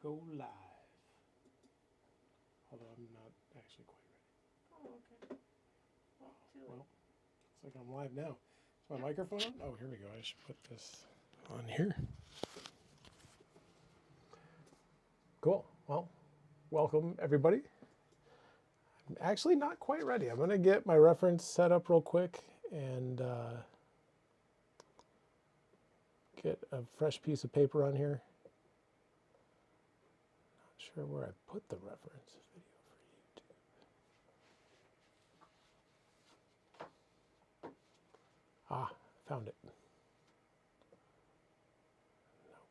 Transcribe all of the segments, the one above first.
go live. Although I'm not actually quite ready. Oh, okay. Well, looks like I'm live now. Is my microphone on? Oh, here we go. I should put this on here. Cool. Well, welcome everybody. I'm actually not quite ready. I'm going to get my reference set up real quick and get a fresh piece of paper on here. Not sure where I put the reference video for YouTube. Ah, found it. Nope.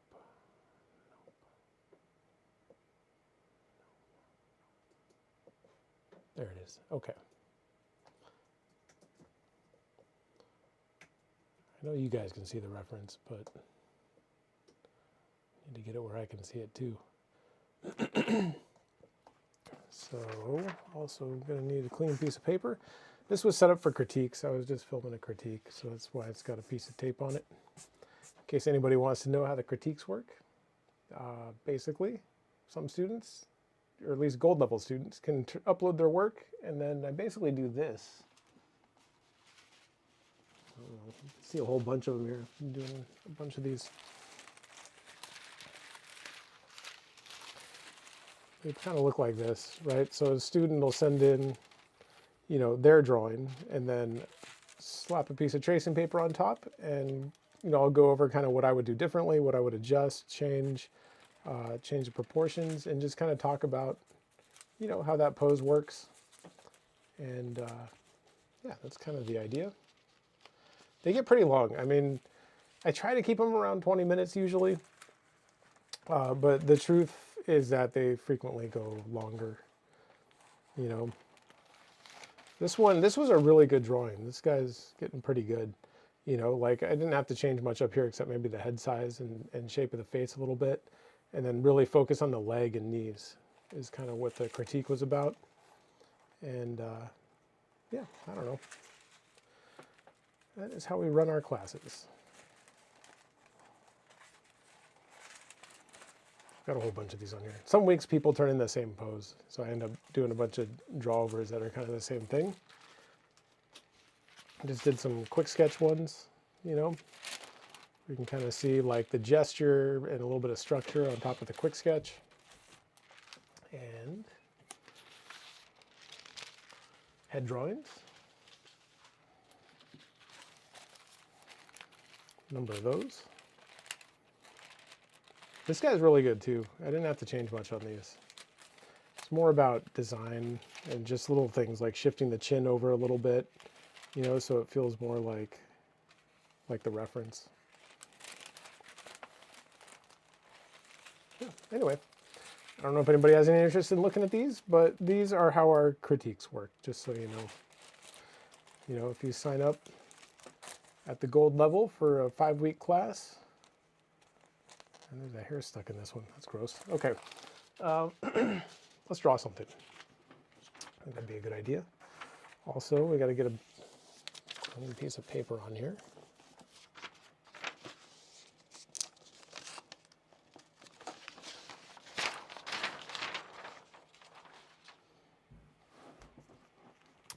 There it is. Okay. I know you guys can see the reference, but I need to get it where I can see it too. So, also going to need a clean piece of paper. This was set up for critiques. I was just filming a critique, so that's why it's got a piece of tape on it. In case anybody wants to know how the critiques work, basically, some students, or at least gold level students, can upload their work, and then I basically do this. I don't know, you can see a whole bunch of them here. I'm doing a bunch of these. They kind of look like this, right? So a student will send in, you know, their drawing, and then slap a piece of tracing paper on top, and you know, I'll go over kind of what I would do differently, what I would adjust, change the proportions, and just kind of talk about, you know, how that pose works. And yeah, that's kind of the idea. They get pretty long. I mean, I try to keep them around 20 minutes usually, but the truth is that they frequently go longer. You know, this was a really good drawing. This guy's getting pretty good. You know, like I didn't have to change much up here except maybe the head size and shape of the face a little bit, and then really focus on the leg and knees is kind of what the critique was about. And yeah, I don't know. That is how we run our classes. Got a whole bunch of these on here. Some weeks people turn in the same pose, so I end up doing a bunch of drawovers that are kind of the same thing. I just did some quick sketch ones, you know. You can kind of see like the gesture and a little bit of structure on top of the quick sketch. And head drawings. Number of those. This guy's really good too. I didn't have to change much on these. It's more about design and just little things like shifting the chin over a little bit, you know, so it feels more like the reference. Yeah, anyway, I don't know if anybody has any interest in looking at these, but these are how our critiques work, just so you know. You know, if you sign up at the gold level for a 5-week class, and there's a hair stuck in this one. That's gross. Okay, let's draw something. I think that'd be a good idea. Also, we got to get a clean piece of paper on here.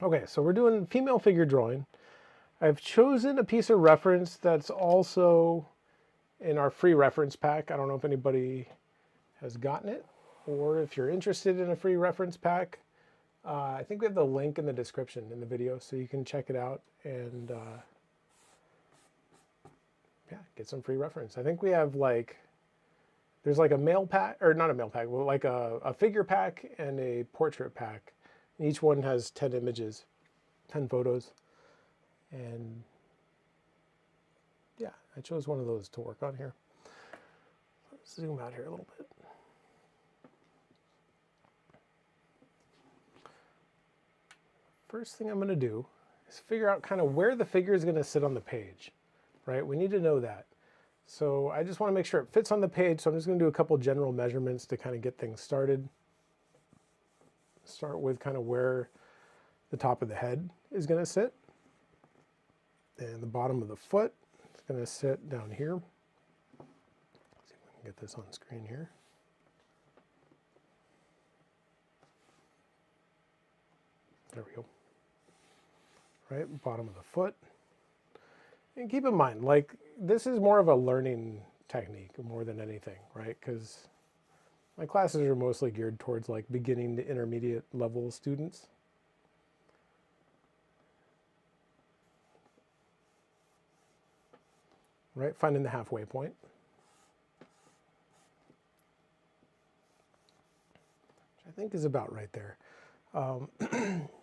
Okay, so we're doing female figure drawing. I've chosen a piece of reference that's also in our free reference pack. I don't know if anybody has gotten it, or if you're interested in a free reference pack. I think we have the link in the description in the video, so you can check it out and yeah, get some free reference. I think we have like, there's like a mail pack, or not a mail pack, but like a figure pack and a portrait pack. Each one has 10 images, 10 photos. And yeah, I chose one of those to work on here. Let's zoom out here a little bit. First thing I'm going to do is figure out kind of where the figure is going to sit on the page, right? We need to know that. So I just want to make sure it fits on the page. So I'm just going to do a couple general measurements to kind of get things started. Start with kind of where the top of the head is going to sit. And the bottom of the foot is going to sit down here. Let's see if we can get this on screen here. There we go. Right, bottom of the foot. And keep in mind, like, this is more of a learning technique more than anything, right? Because my classes are mostly geared towards like beginning to intermediate level students. Right, finding the halfway point. Which I think is about right there.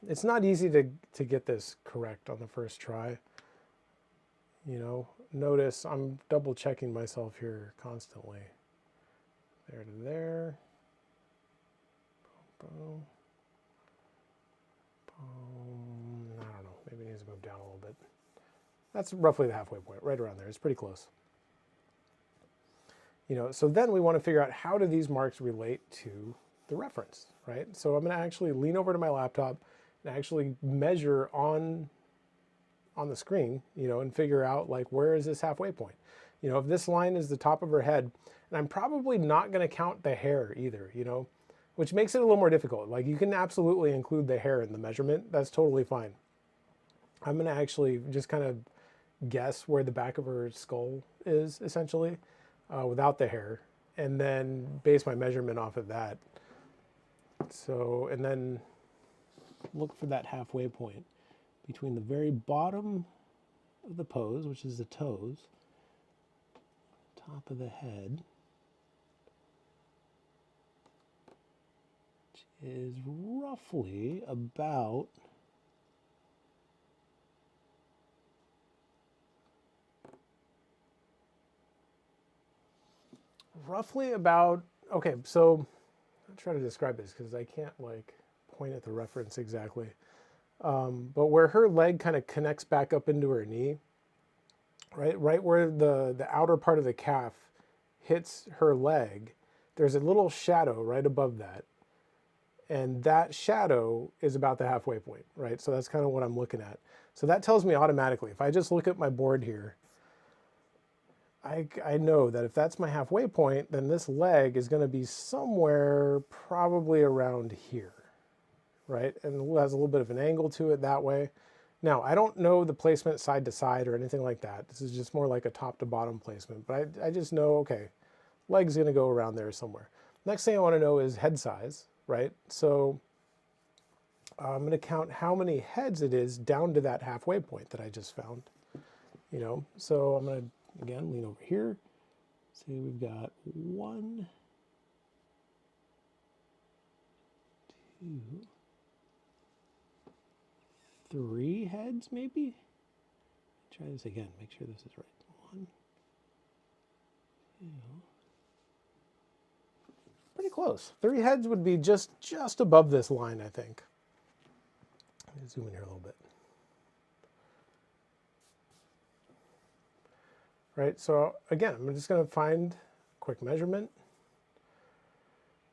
It's not easy to get this correct on the first try. You know, notice I'm double checking myself here constantly. There to there. Boom. Boom. I don't know, maybe it needs to move down a little bit. That's roughly the halfway point, right around there. It's pretty close. You know, so then we want to figure out how do these marks relate to the reference, right? So I'm going to actually lean over to my laptop and actually measure on the screen, you know, and figure out like, where is this halfway point? You know, if this line is the top of her head, and I'm probably not going to count the hair either, you know, which makes it a little more difficult. Like, you can absolutely include the hair in the measurement. That's totally fine. I'm going to actually just kind of guess where the back of her skull is, essentially, without the hair, and then base my measurement off of that. So, and then look for that halfway point between the very bottom of the pose, which is the toes, top of the head, which is roughly about okay, so I'll try to describe this because I can't like point at the reference exactly. But where her leg kind of connects back up into her knee, right where the outer part of the calf hits her leg, there's a little shadow right above that. And that shadow is about the halfway point, right? So that's kind of what I'm looking at. So that tells me automatically, if I just look at my board here, I know that if that's my halfway point, then this leg is going to be somewhere probably around here, right? And it has a little bit of an angle to it that way. Now, I don't know the placement side to side or anything like that. This is just more like a top to bottom placement, but I just know, okay, leg's going to go around there somewhere. Next thing I want to know is head size, right? So I'm going to count how many heads it is down to that halfway point that I just found, you know? So I'm going to, again, lean over here. See, we've got 1, 2, 3 heads, maybe? Try this again, make sure this is right. 1, 2. Pretty close. 3 heads would be just above this line, I think. Let me zoom in here a little bit. Right, so again, I'm just going to find a quick measurement.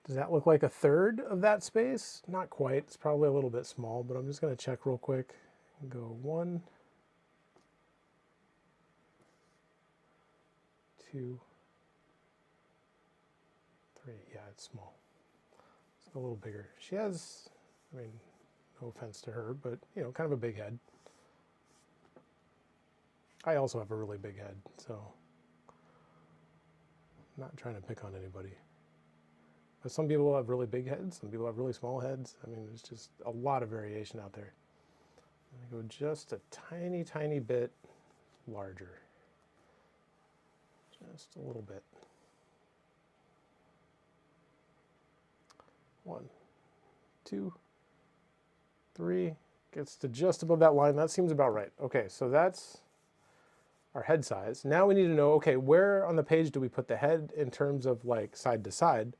Does that look like a third of that space? Not quite. It's probably a little bit small, but I'm just going to check real quick and go 1, 2, 3. Yeah, it's small. It's a little bigger. She has, I mean, no offense to her, but, you know, kind of a big head. I also have a really big head, so I'm not trying to pick on anybody. But some people have really big heads, some people have really small heads. I mean, there's just a lot of variation out there. I'm going to go just a tiny, tiny bit larger. Just a little bit. 1, 2, 3. Gets to just above that line. That seems about right. Okay, so that's our head size. Now we need to know, okay, where on the page do we put the head in terms of like side to side,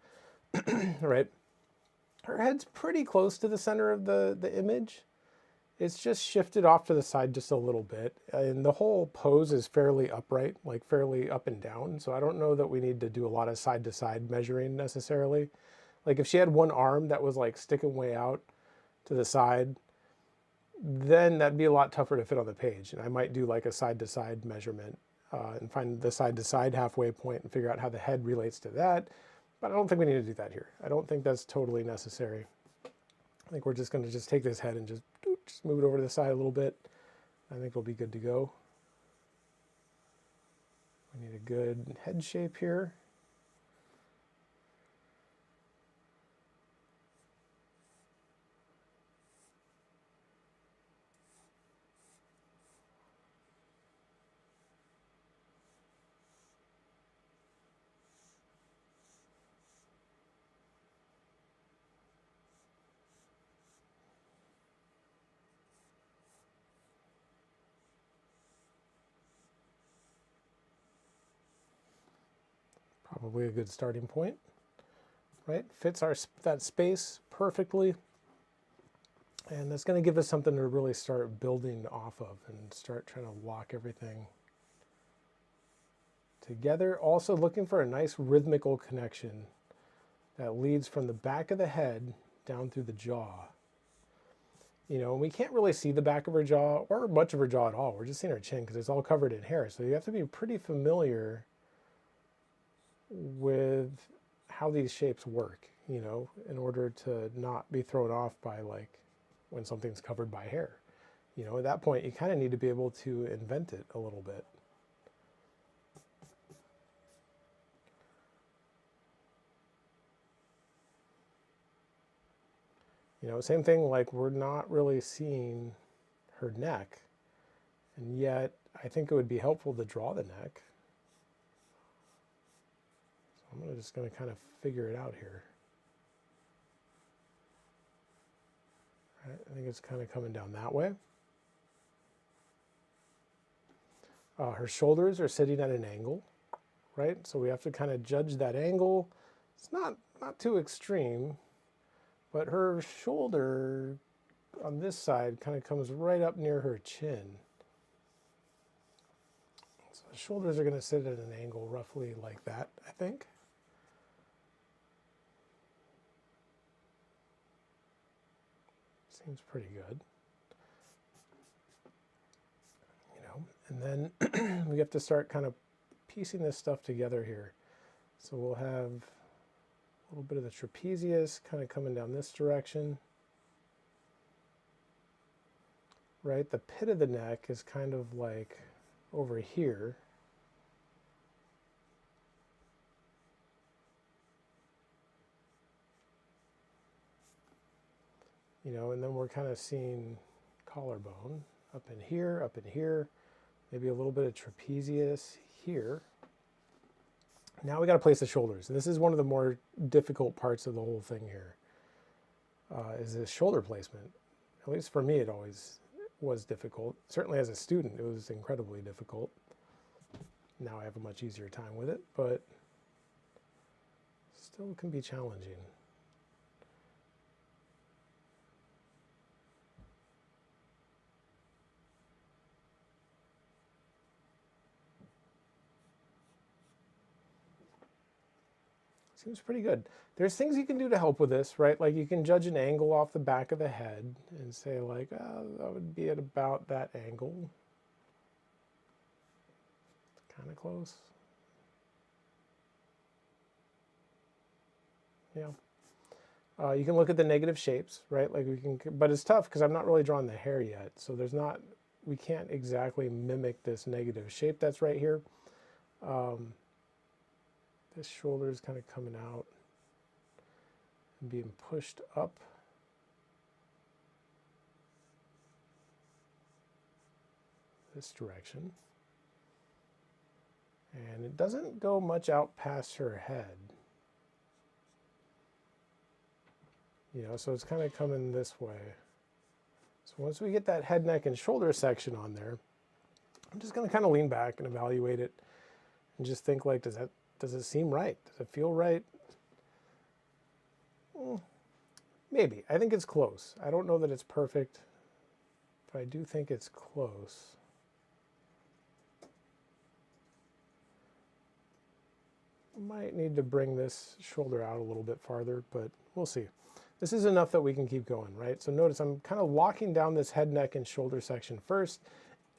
right? Her head's pretty close to the center of the image. It's just shifted off to the side just a little bit. And the whole pose is fairly upright, like fairly up and down. So I don't know that we need to do a lot of side to side measuring necessarily. Like if she had one arm that was like sticking way out to the side, then that'd be a lot tougher to fit on the page. And I might do like a side-to-side measurement and find the side-to-side halfway point and figure out how the head relates to that. But I don't think we need to do that here. I don't think that's totally necessary. think we're just going to just take this head and just move it over to the side a little bit. I think we'll be good to go. We need a good head shape here. Probably a good starting point, right? Fits that space perfectly. And that's going to give us something to really start building off of and start trying to lock everything together. Also looking for a nice rhythmical connection that leads from the back of the head down through the jaw. You know, and we can't really see the back of her jaw or much of her jaw at all. We're just seeing her chin because it's all covered in hair. So you have to be pretty familiar with how these shapes work, you know, in order to not be thrown off by like when something's covered by hair. You know, at that point, you kind of need to be able to invent it a little bit. You know, same thing, like we're not really seeing her neck, and yet I think it would be helpful to draw the neck. So I'm just going to kind of figure it out here. Right, I think it's kind of coming down that way. Her shoulders are sitting at an angle, right? So we have to kind of judge that angle. It's not too extreme, but her shoulder on this side kind of comes right up near her chin. So the shoulders are going to sit at an angle roughly like that, I think. Seems pretty good. You know, and then we have to start kind of piecing this stuff together here. So we'll have a little bit of the trapezius kind of coming down this direction. Right, the pit of the neck is kind of like over here. You know, and then we're kind of seeing collarbone up in here, maybe a little bit of trapezius here. Now we got to place the shoulders. And this is one of the more difficult parts of the whole thing here, is this shoulder placement. At least for me, it always was difficult. Certainly as a student, it was incredibly difficult. Now I have a much easier time with it, but still can be challenging. Seems pretty good. There's things you can do to help with this, right? Like you can judge an angle off the back of the head and say like, oh, that would be at about that angle. Kind of close. Yeah. You can look at the negative shapes, right? Like we can, but it's tough because I'm not really drawing the hair yet. So we can't exactly mimic this negative shape that's right here. This shoulder is kind of coming out and being pushed up. This direction. And it doesn't go much out past her head. You know, so it's kind of coming this way. So once we get that head, neck, and shoulder section on there, I'm just going to kind of lean back and evaluate it and just think like, does it seem right? Does it feel right? Maybe. I think it's close. I don't know that it's perfect, but I do think it's close. Might need to bring this shoulder out a little bit farther, but we'll see. This is enough that we can keep going, right? So notice I'm kind of locking down this head, neck, and shoulder section first.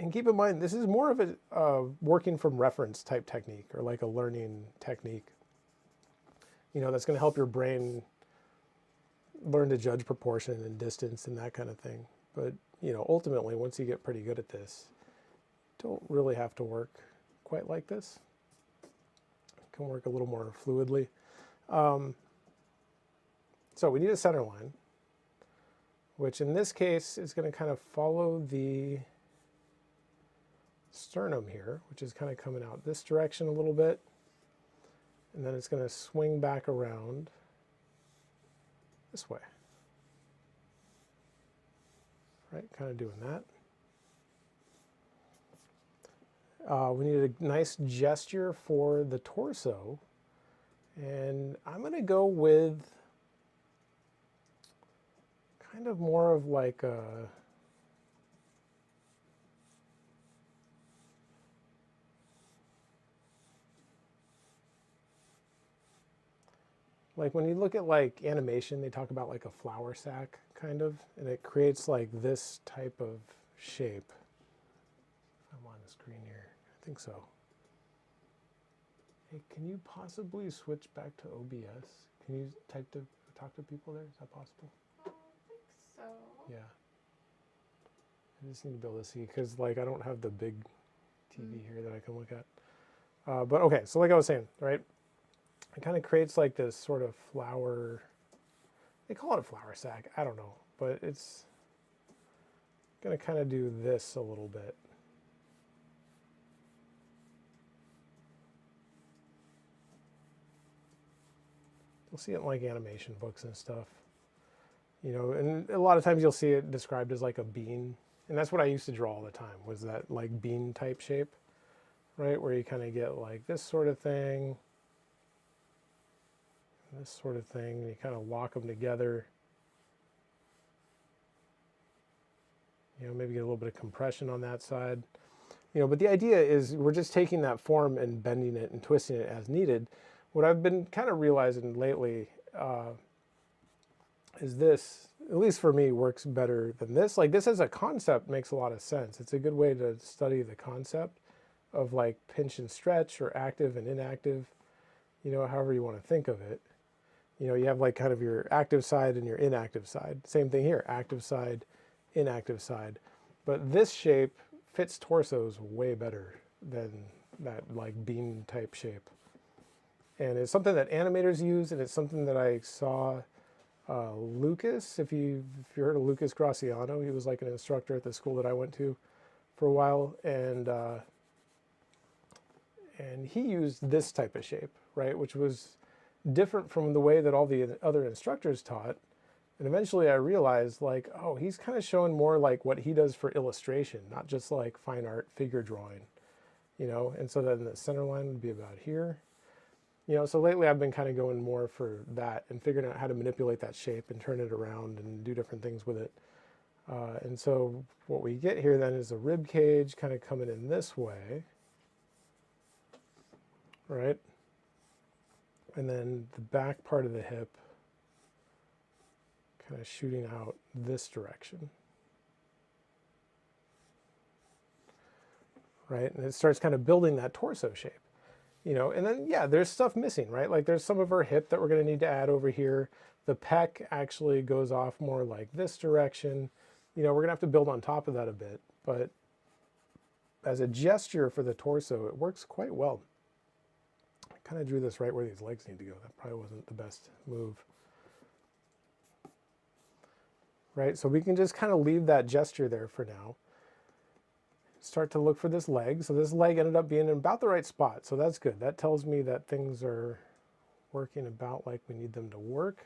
And keep in mind, this is more of a working from reference type technique, or like a learning technique. You know, that's going to help your brain learn to judge proportion and distance and that kind of thing. But, you know, ultimately, once you get pretty good at this, you don't really have to work quite like this. You can work a little more fluidly. So we need a center line, which in this case is going to kind of follow the sternum here, which is kind of coming out this direction a little bit. And then it's going to swing back around this way. Right, kind of doing that. We need a nice gesture for the torso. And I'm going to go with kind of more of like a like when you look at like animation, they talk about like a flour sack kind of, and it creates like this type of shape. I'm on the screen here. I think so. Hey, can you possibly switch back to OBS? Can you talk to people there? Is that possible? I think so. Yeah. I just need to be able to see because like I don't have the big TV here that I can look at. But okay, so like I was saying, right? It kind of creates like this sort of flower, they call it a flour sack, I don't know, but it's going to kind of do this a little bit. You'll see it in like animation books and stuff, you know, and a lot of times you'll see it described as like a bean, and that's what I used to draw all the time, was that like bean type shape, right, where you kind of get like this sort of thing, this sort of thing, and you kind of lock them together. You know, maybe get a little bit of compression on that side. You know, but the idea is we're just taking that form and bending it and twisting it as needed. What I've been kind of realizing lately is this, at least for me, works better than this. Like this as a concept makes a lot of sense. It's a good way to study the concept of like pinch and stretch or active and inactive, you know, however you want to think of it. You know, you have like kind of your active side and your inactive side. Same thing here, active side, inactive side. But this shape fits torsos way better than that like bean type shape. And it's something that animators use, and it's something that I saw Lucas, if you heard of Lucas Graciano, he was like an instructor at the school that I went to for a while, and he used this type of shape, right, which was different from the way that all the other instructors taught. And eventually I realized like, oh, he's kind of showing more like what he does for illustration, not just like fine art figure drawing, you know. And so then the center line would be about here, you know. So lately I've been kind of going more for that and figuring out how to manipulate that shape and turn it around and do different things with it. And so what we get here then is a rib cage kind of coming in this way, right? And then the back part of the hip kind of shooting out this direction. Right? And it starts kind of building that torso shape, you know. And then, yeah, there's stuff missing, right? Like there's some of our hip that we're going to need to add over here. The pec actually goes off more like this direction. You know, we're going to have to build on top of that a bit. But as a gesture for the torso, it works quite well. I kind of drew this right where these legs need to go. That probably wasn't the best move. Right, so we can just kind of leave that gesture there for now. Start to look for this leg. So this leg ended up being in about the right spot. So that's good. That tells me that things are working about like we need them to work.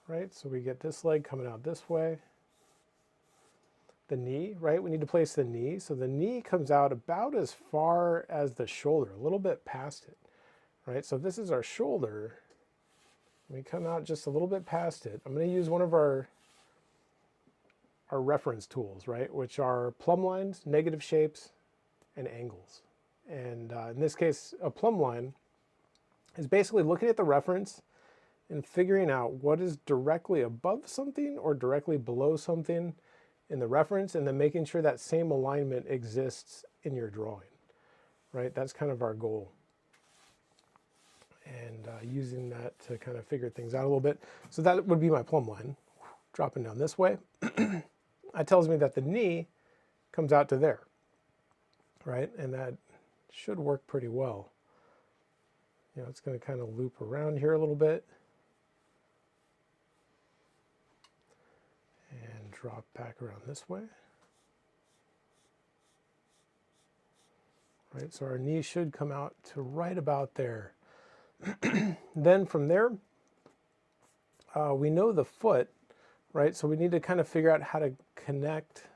Right, so we get this leg coming out this way. The knee, right, we need to place the knee. So the knee comes out about as far as the shoulder, a little bit past it. Right, so this is our shoulder. We come out just a little bit past it. I'm going to use one of our reference tools, right, which are plumb lines, negative shapes, and angles. And in this case, a plumb line is basically looking at the reference and figuring out what is directly above something or directly below something in the reference, and then making sure that same alignment exists in your drawing, right? That's kind of our goal. And using that to kind of figure things out a little bit. So that would be my plumb line. dropping down this way. That tells me that the knee comes out to there, right? And that should work pretty well. You know, it's going to kind of loop around here a little bit and drop back around this way. Right, so our knee should come out to right about there. Then from there, we know the foot, right? So we need to kind of figure out how to connect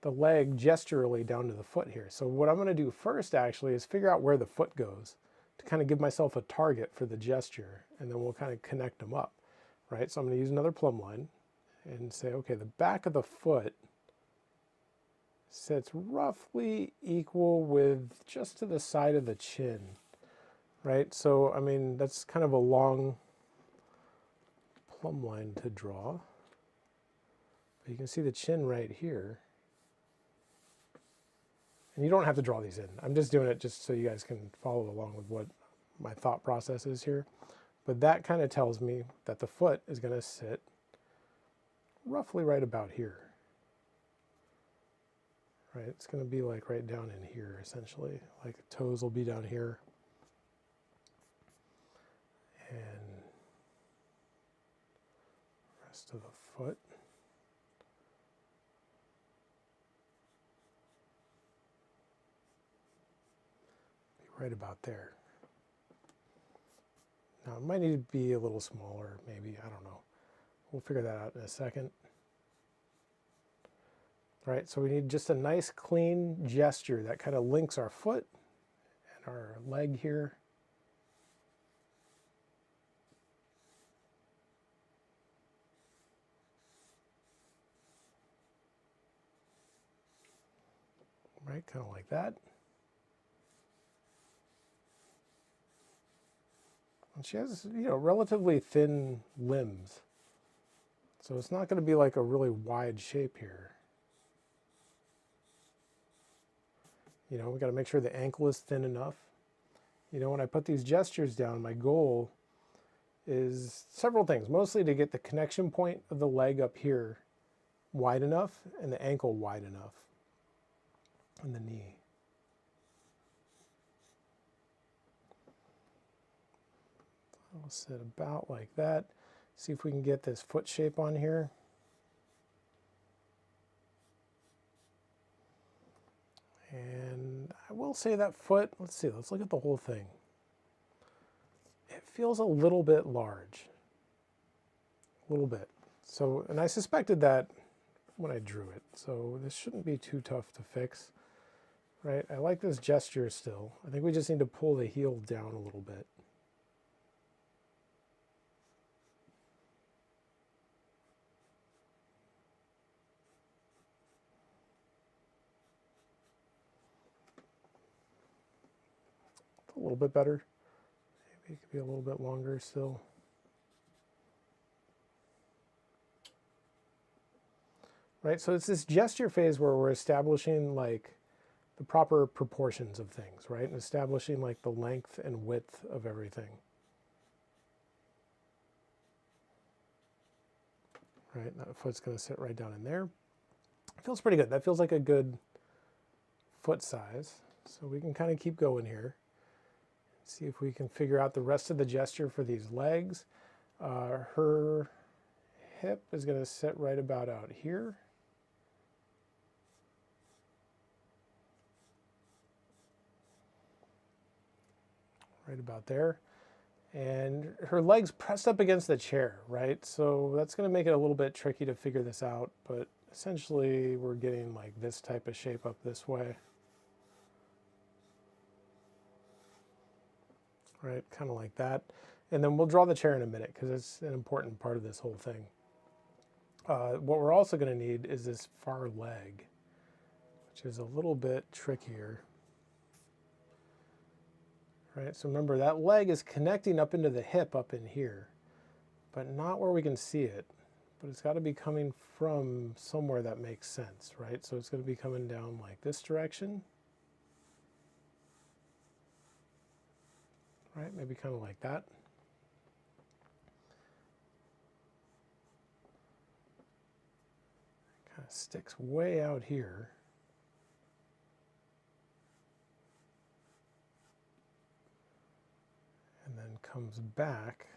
the leg gesturally down to the foot here. So what I'm going to do first actually is figure out where the foot goes to kind of give myself a target for the gesture, and then we'll kind of connect them up, right? So I'm going to use another plumb line and say, okay, the back of the foot sits roughly equal with just to the side of the chin, right? So, I mean, that's kind of a long plumb line to draw. But you can see the chin right here. And you don't have to draw these in. I'm just doing it just so you guys can follow along with what my thought process is here. But that kind of tells me that the foot is going to sit roughly right about here. Right, it's going to be like right down in here, essentially. Like the toes will be down here. And the rest of the foot. Be right about there. Now it might need to be a little smaller, maybe, I don't know. We'll figure that out in a second. Right, so we need just a nice clean gesture that kind of links our foot and our leg here. Right, kind of like that. And she has, you know, relatively thin limbs. So it's not going to be like a really wide shape here. You know, we got to make sure the ankle is thin enough. You know, when I put these gestures down, my goal is several things. Mostly to get the connection point of the leg up here wide enough and the ankle wide enough. And the knee. I'll sit about like that. See if we can get this foot shape on here. And I will say that foot, let's see, let's look at the whole thing. It feels a little bit large. A little bit. So, and I suspected that when I drew it. So this shouldn't be too tough to fix. Right? I like this gesture still. I think we just need to pull the heel down a little bit. A little bit better. Maybe it could be a little bit longer still. Right, so it's this gesture phase where we're establishing like the proper proportions of things, right? And establishing like the length and width of everything. Right, that foot's going to sit right down in there. It feels pretty good. That feels like a good foot size. So we can kind of keep going here. See if we can figure out the rest of the gesture for these legs. Her hip is going to sit right about out here. Right about there. And her legs pressed up against the chair, right? So that's going to make it a little bit tricky to figure this out, but essentially we're getting like this type of shape up this way. Right, kind of like that. And then we'll draw the chair in a minute because it's an important part of this whole thing. What we're also going to need is this far leg, which is a little bit trickier. Right, so remember that leg is connecting up into the hip up in here, but not where we can see it. But it's got to be coming from somewhere that makes sense, right? So it's going to be coming down like this direction. Right, maybe kind of like that. sticks way out here. And then comes back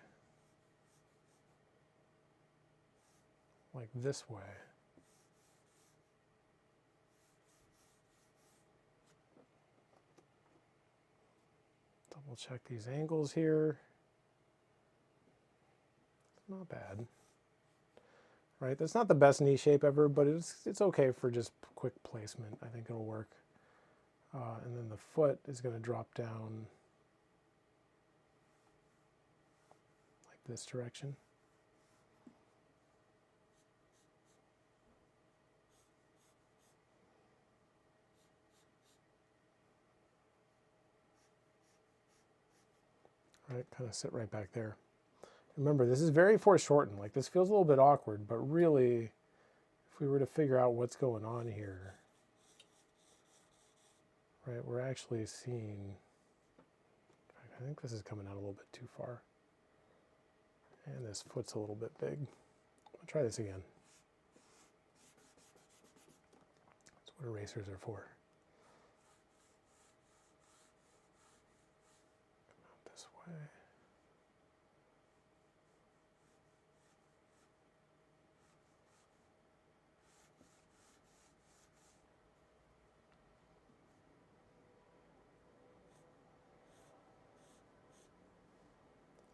like this way. Double check these angles here. It's not bad. Right, that's not the best knee shape ever, but it's okay for just quick placement. I think it'll work. And then the foot is going to drop down like this direction. Right, kind of sit right back there. Remember, this is very foreshortened. Like, this feels a little bit awkward, but really, if we were to figure out what's going on here, right, we're actually seeing, I think this is coming out a little bit too far. And this foot's a little bit big. I'll try this again. That's what erasers are for. Come out this way.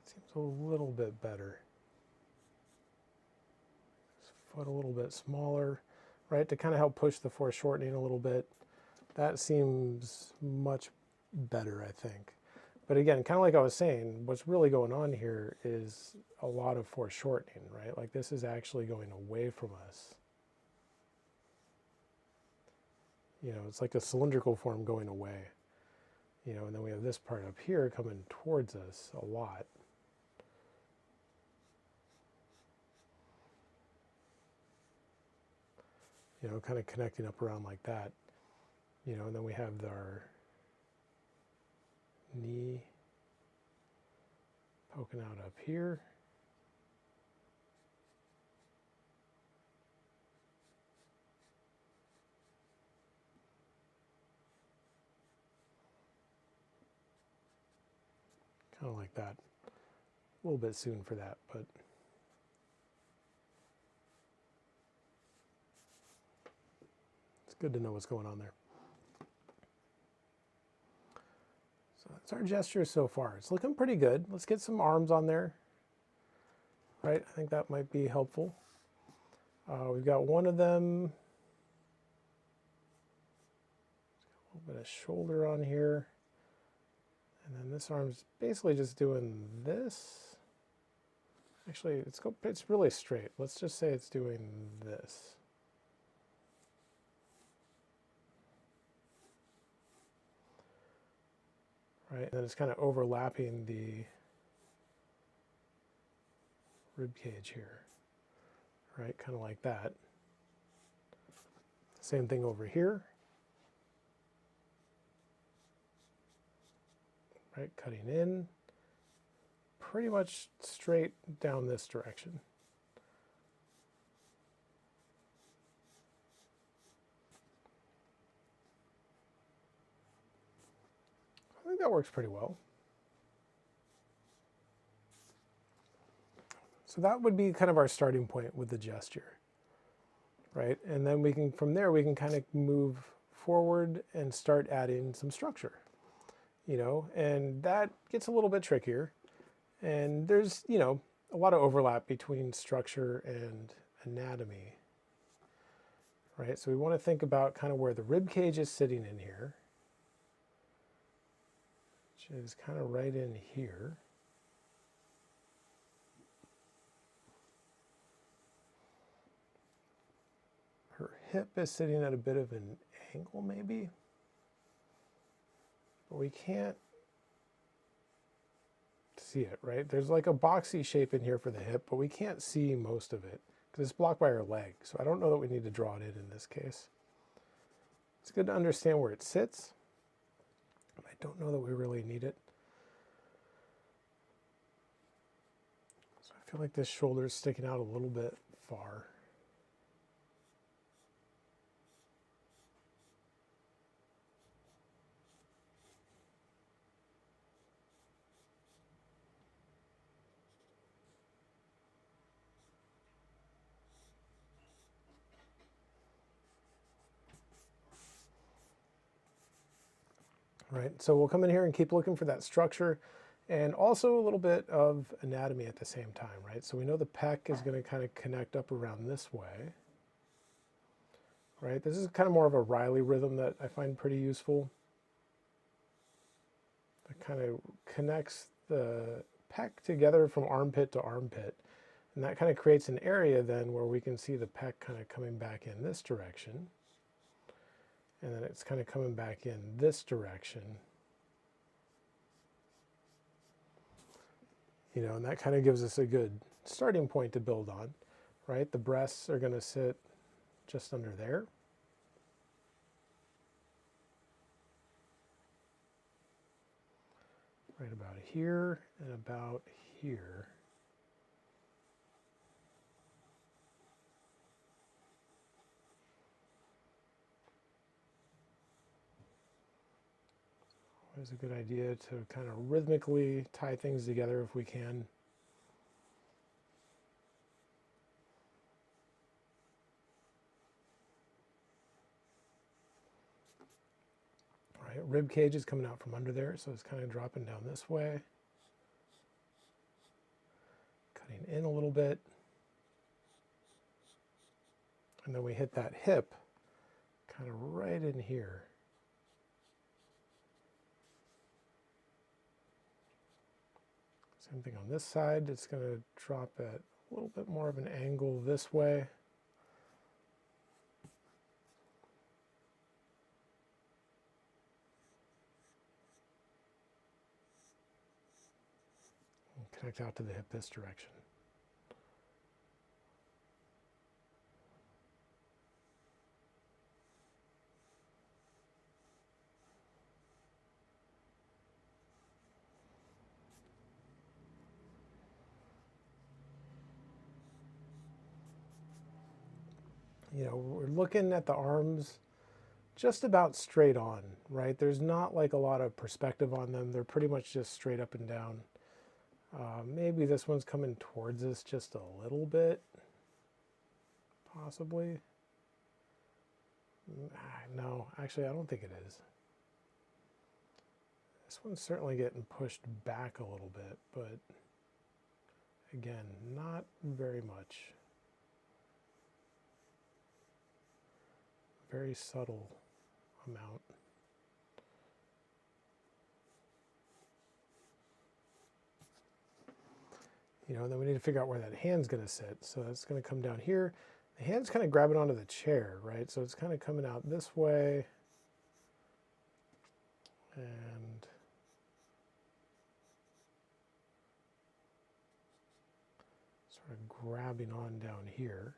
Seems a little bit better. This foot a little bit smaller, right, to kind of help push the foreshortening a little bit. That seems much better, I think. But again, kind of like I was saying, what's really going on here is a lot of foreshortening, right? Like, this is actually going away from us. You know, it's like a cylindrical form going away. You know, and then we have this part up here coming towards us a lot. You know, kind of connecting up around like that. You know, and then we have our knee poking out up here. Kind of like that. A little bit soon for that, but it's good to know what's going on there. So that's our gesture so far. It's looking pretty good. Let's get some arms on there. Right, I think that might be helpful. We've got one of them. A little bit of shoulder on here. And then this arm's basically just doing this. Actually, it's really straight. Let's just say it's doing this. Right, and then it's kind of overlapping the rib cage here. Right, kind of like that. Same thing over here. Right, cutting in, pretty much straight down this direction. I think that works pretty well. So that would be kind of our starting point with the gesture, right? And then we can, from there, we can kind of move forward and start adding some structure. You know, and that gets a little bit trickier. And there's, you know, a lot of overlap between structure and anatomy, right? So we want to think about kind of where the rib cage is sitting in here, which is kind of right in here. Her hip is sitting at a bit of an angle maybe. But we can't see it, right? There's like a boxy shape in here for the hip, but we can't see most of it because it's blocked by our leg. So I don't know that we need to draw it in this case. It's good to understand where it sits. But I don't know that we really need it. So I feel like this shoulder is sticking out a little bit far. right? So we'll come in here and keep looking for that structure and also a little bit of anatomy at the same time, right? So we know the pec is going to kind of connect up around this way, right? This is kind of more of a Riley rhythm that I find pretty useful. It kind of connects the pec together from armpit to armpit. And that kind of creates an area then where we can see the pec kind of coming back in this direction. And then it's kind of coming back in this direction. You know, and that kind of gives us a good starting point to build on, right? The breasts are going to sit just under there. Right about here and about here. Always a good idea to kind of rhythmically tie things together if we can. Right, rib cage is coming out from under there, so it's kind of dropping down this way. Cutting in a little bit. And then we hit that hip kind of right in here. Same thing on this side. It's going to drop at a little bit more of an angle this way. And connect out to the hip this direction. You know, we're looking at the arms just about straight on, right? There's not like a lot of perspective on them. They're pretty much just straight up and down. Maybe this one's coming towards us just a little bit, possibly. No, actually, I don't think it is. This one's certainly getting pushed back a little bit, but again, not very much. Very subtle amount. You know, then we need to figure out where that hand's going to sit. So that's going to come down here. The hand's kind of grabbing onto the chair, right? So it's kind of coming out this way. And sort of grabbing on down here.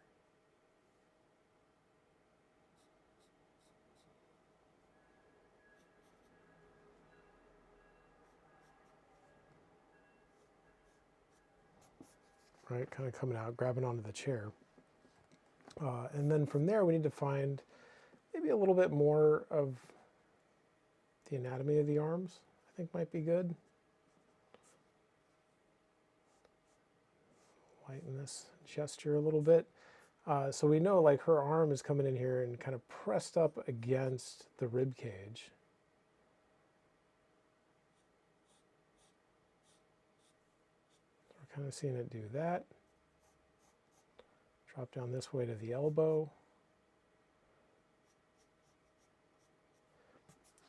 Right, kind of coming out, grabbing onto the chair. And then from there, we need to find maybe a little bit more of the anatomy of the arms, I think might be good. Lighten this gesture a little bit. So we know like her arm is coming in here and kind of pressed up against the rib cage. We're kind of seeing it do that. Drop down this way to the elbow.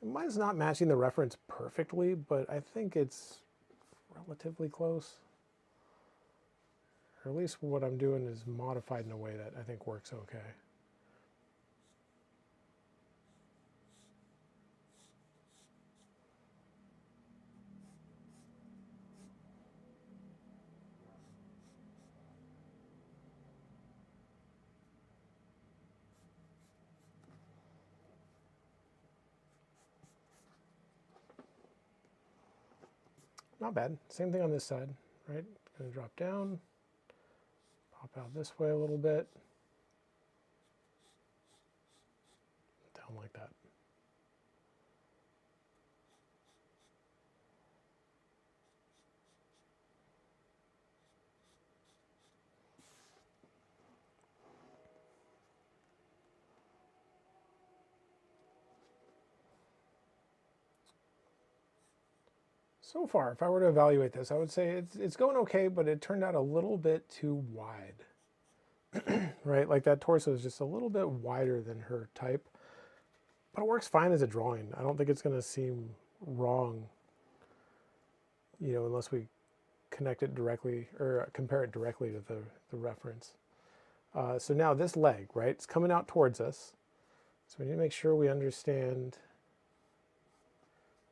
Mine's not matching the reference perfectly, but I think it's relatively close. Or at least what I'm doing is modified in a way that I think works okay. Not bad. Same thing on this side, right? Going to drop down, pop out this way a little bit, down like that. So far, if I were to evaluate this, I would say it's going okay, but it turned out a little bit too wide, right? Like that torso is just a little bit wider than her type, but it works fine as a drawing. I don't think it's going to seem wrong, you know, unless we connect it directly or compare it directly to the reference. So now this leg, right, it's coming out towards us. So we need to make sure we understand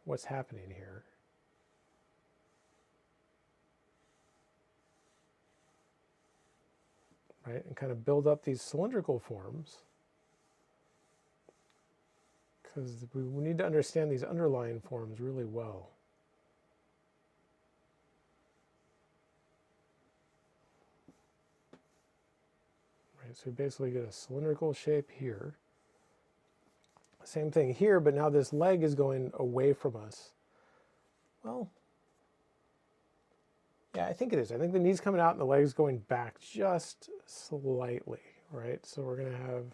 what's happening here. Right, and kind of build up these cylindrical forms, because we need to understand these underlying forms really well. Right, so we basically get a cylindrical shape here. Same thing here, but now this leg is going away from us. Well, yeah, I think it is. I think the knee's coming out and the leg's going back just slightly, right? So we're going to have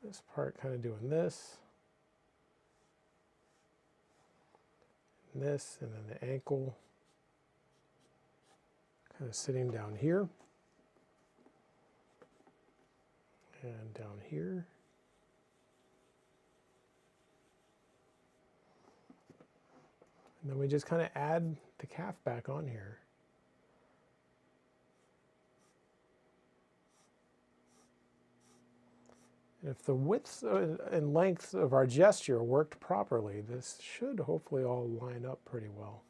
this part kind of doing this, and this, and then the ankle kind of sitting down here, and down here. And then we just kind of add the calf back on here. And if the width and length of our gesture worked properly, this should hopefully all line up pretty well.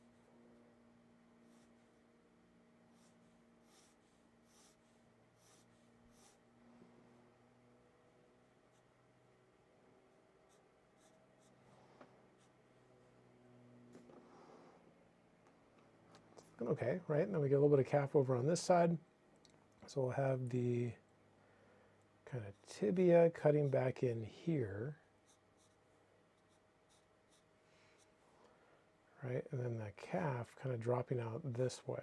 Okay, right? And then we get a little bit of calf over on this side. So we'll have the kind of tibia cutting back in here. Right? And then the calf kind of dropping out this way.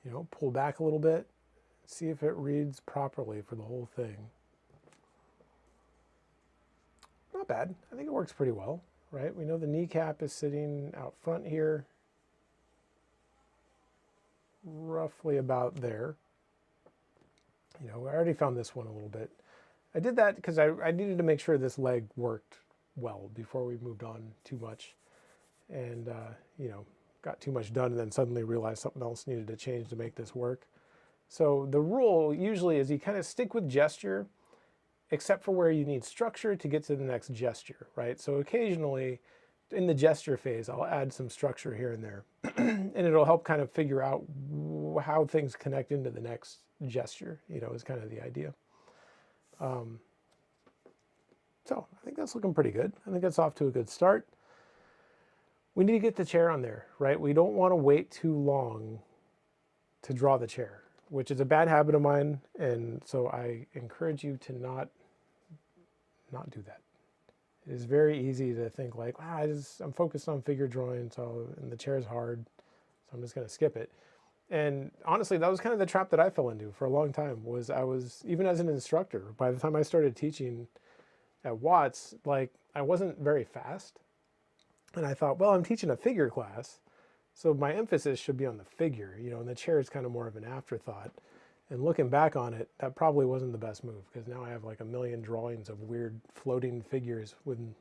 You know, pull back a little bit, see if it reads properly for the whole thing. Not bad. I think it works pretty well, right? We know the kneecap is sitting out front here, roughly about there. You know, I already found this one a little bit. I did that because I needed to make sure this leg worked well before we moved on too much. And, you know, got too much done and then suddenly realized something else needed to change to make this work. So the rule usually is you kind of stick with gesture, except for where you need structure to get to the next gesture, right? So occasionally in the gesture phase, I'll add some structure here and there, and it'll help kind of figure out how things connect into the next gesture, you know, is kind of the idea. So I think that's looking pretty good. I think that's off to a good start. We need to get the chair on there, right? We don't want to wait too long to draw the chair, which is a bad habit of mine. And so I encourage you to not do that. It is very easy to think like, I'm focused on figure drawing, and the chair is hard, so I'm just going to skip it. And honestly, that was kind of the trap that I fell into for a long time. Even as an instructor, by the time I started teaching at Watts, like I wasn't very fast. And I thought, well, I'm teaching a figure class, so my emphasis should be on the figure, you know, and the chair is kind of more of an afterthought. And looking back on it, that probably wasn't the best move, because now I have like a million drawings of weird floating figures and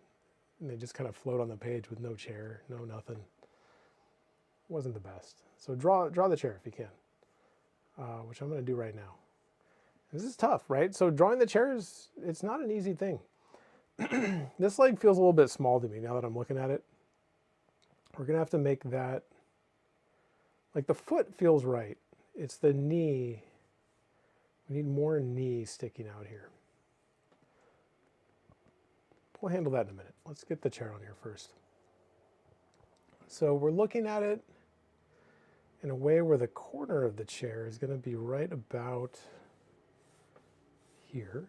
they just kind of float on the page with no chair, no nothing. Wasn't the best. So draw the chair if you can, which I'm going to do right now. This is tough, right? So drawing the chair it's not an easy thing. This leg feels a little bit small to me now that I'm looking at it. We're going to have to make that, like the foot feels right. It's the knee. We need more knee sticking out here. We'll handle that in a minute. Let's get the chair on here first. So we're looking at it in a way where the corner of the chair is going to be right about here.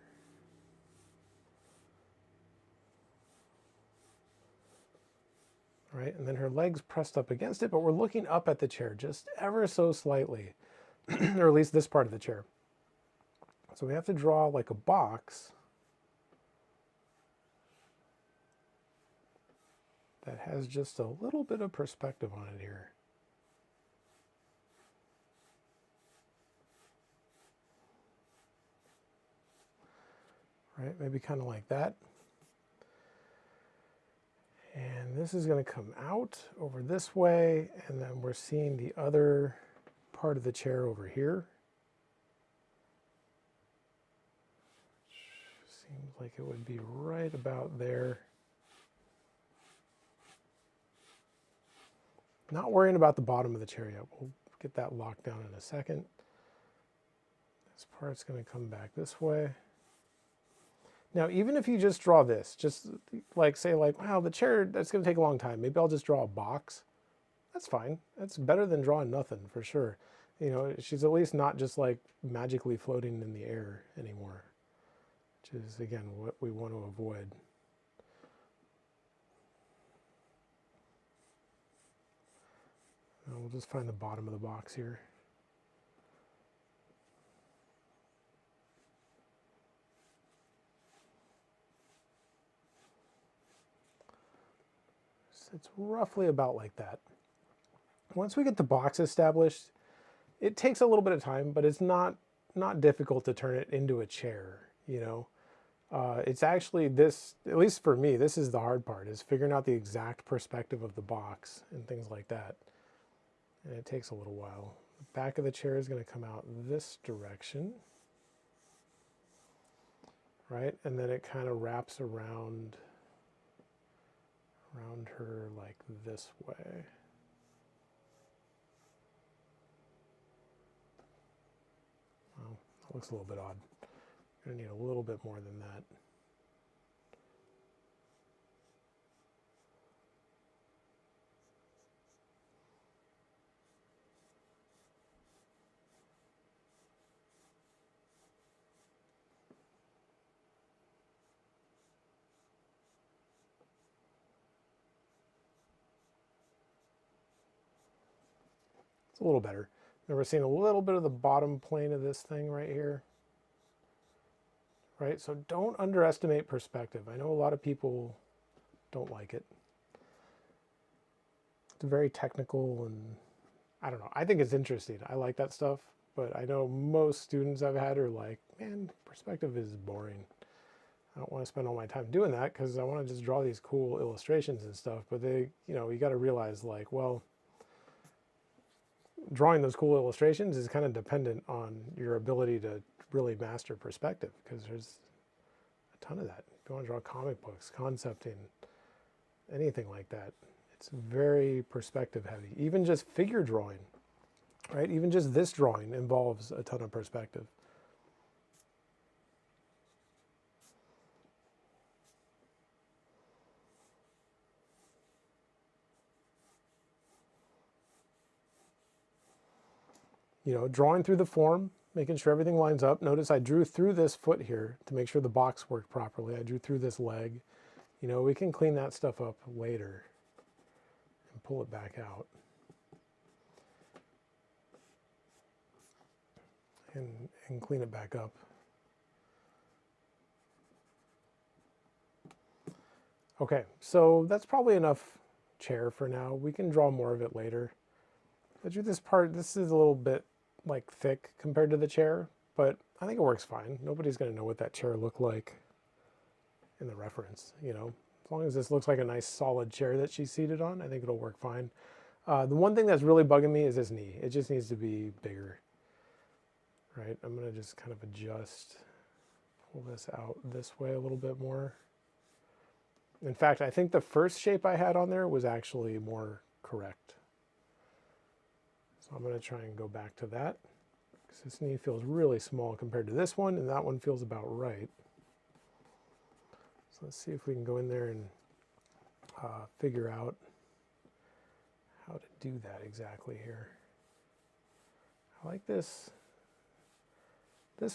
right? And then her legs pressed up against it, but we're looking up at the chair just ever so slightly, or at least this part of the chair. So we have to draw like a box that has just a little bit of perspective on it here. Right, maybe kind of like that. And this is going to come out over this way, and then we're seeing the other part of the chair over here. Seems like it would be right about there. Not worrying about the bottom of the chair yet. We'll get that locked down in a second. This part's going to come back this way. Now, even if you just draw this, just like say like, wow, the chair, that's going to take a long time. Maybe I'll just draw a box. That's fine. That's better than drawing nothing for sure. You know, she's at least not just like magically floating in the air anymore, which is, again, what we want to avoid. We'll just find the bottom of the box here. So it's roughly about like that. Once we get the box established, it takes a little bit of time, but it's not difficult to turn it into a chair, you know. It's actually this, at least for me, this is the hard part, is figuring out the exact perspective of the box and things like that. And it takes a little while. The back of the chair is going to come out this direction, right? And then it kind of wraps around her like this way. Well, that looks a little bit odd. We're going to need a little bit more than that. A little better. Now we're seeing a little bit of the bottom plane of this thing right here. Right, so don't underestimate perspective. I know a lot of people don't like it. It's very technical and I don't know. I think it's interesting. I like that stuff, but I know most students I've had are like, man, perspective is boring. I don't want to spend all my time doing that because I want to just draw these cool illustrations and stuff. But they, you know, you got to realize like, well, drawing those cool illustrations is kind of dependent on your ability to really master perspective, because there's a ton of that. If you want to draw comic books, concepting, anything like that, it's very perspective heavy. Even just figure drawing, right? Even just this drawing involves a ton of perspective. You know, drawing through the form, making sure everything lines up. Notice I drew through this foot here to make sure the box worked properly. I drew through this leg. You know, we can clean that stuff up later and pull it back out. And clean it back up. Okay, so that's probably enough chair for now. We can draw more of it later. I drew this part. This is a little bit like thick compared to the chair, but I think it works fine. Nobody's going to know what that chair looked like in the reference, you know. As long as this looks like a nice solid chair that she's seated on, I think it'll work fine. The one thing that's really bugging me is this knee. It just needs to be bigger, right? I'm going to just kind of adjust, pull this out this way a little bit more. In fact, I think the first shape I had on there was actually more correct. So I'm going to try and go back to that, because this knee feels really small compared to this one, and that one feels about right. So let's see if we can go in there and figure out how to do that exactly here. I like this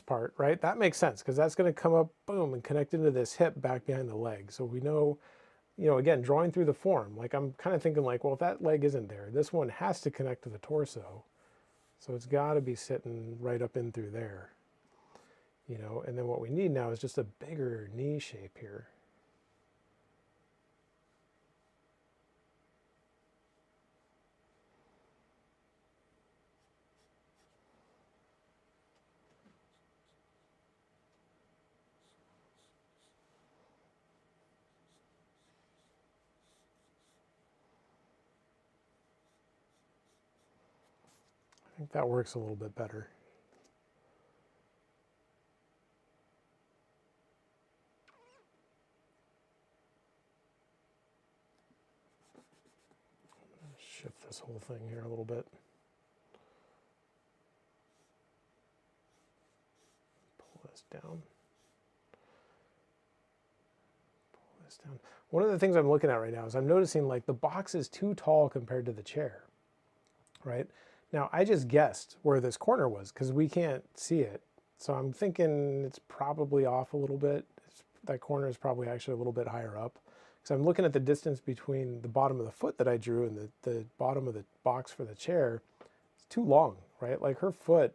part, right? That makes sense, because that's going to come up, boom, and connect into this hip back behind the leg. So we know you know, again, drawing through the form, like I'm kind of thinking like, well, if that leg isn't there, this one has to connect to the torso. So it's got to be sitting right up in through there, you know, and then what we need now is just a bigger knee shape here. I think that works a little bit better. Shift this whole thing here a little bit. Pull this down. Pull this down. One of the things I'm looking at right now is I'm noticing like the box is too tall compared to the chair, right? Now I just guessed where this corner was because we can't see it. So I'm thinking it's probably off a little bit. That corner is probably actually a little bit higher up. So I'm looking at the distance between the bottom of the foot that I drew and the bottom of the box for the chair. It's too long, right? Like her foot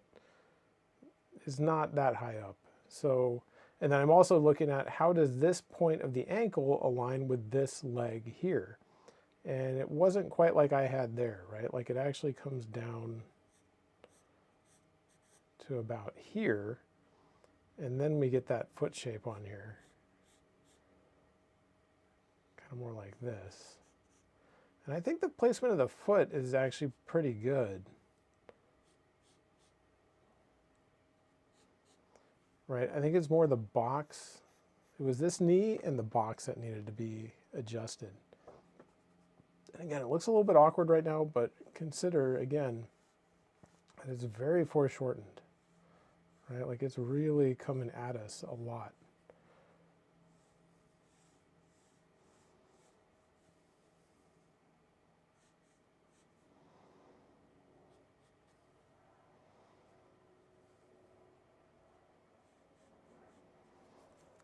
is not that high up. So, and then I'm also looking at how does this point of the ankle align with this leg here? And it wasn't quite like I had there, right? Like it actually comes down to about here. And then we get that foot shape on here. Kind of more like this. And I think the placement of the foot is actually pretty good. Right, I think it's more the box. It was this knee and the box that needed to be adjusted. And again, it looks a little bit awkward right now, but consider, again, that it's very foreshortened, right? Like it's really coming at us a lot.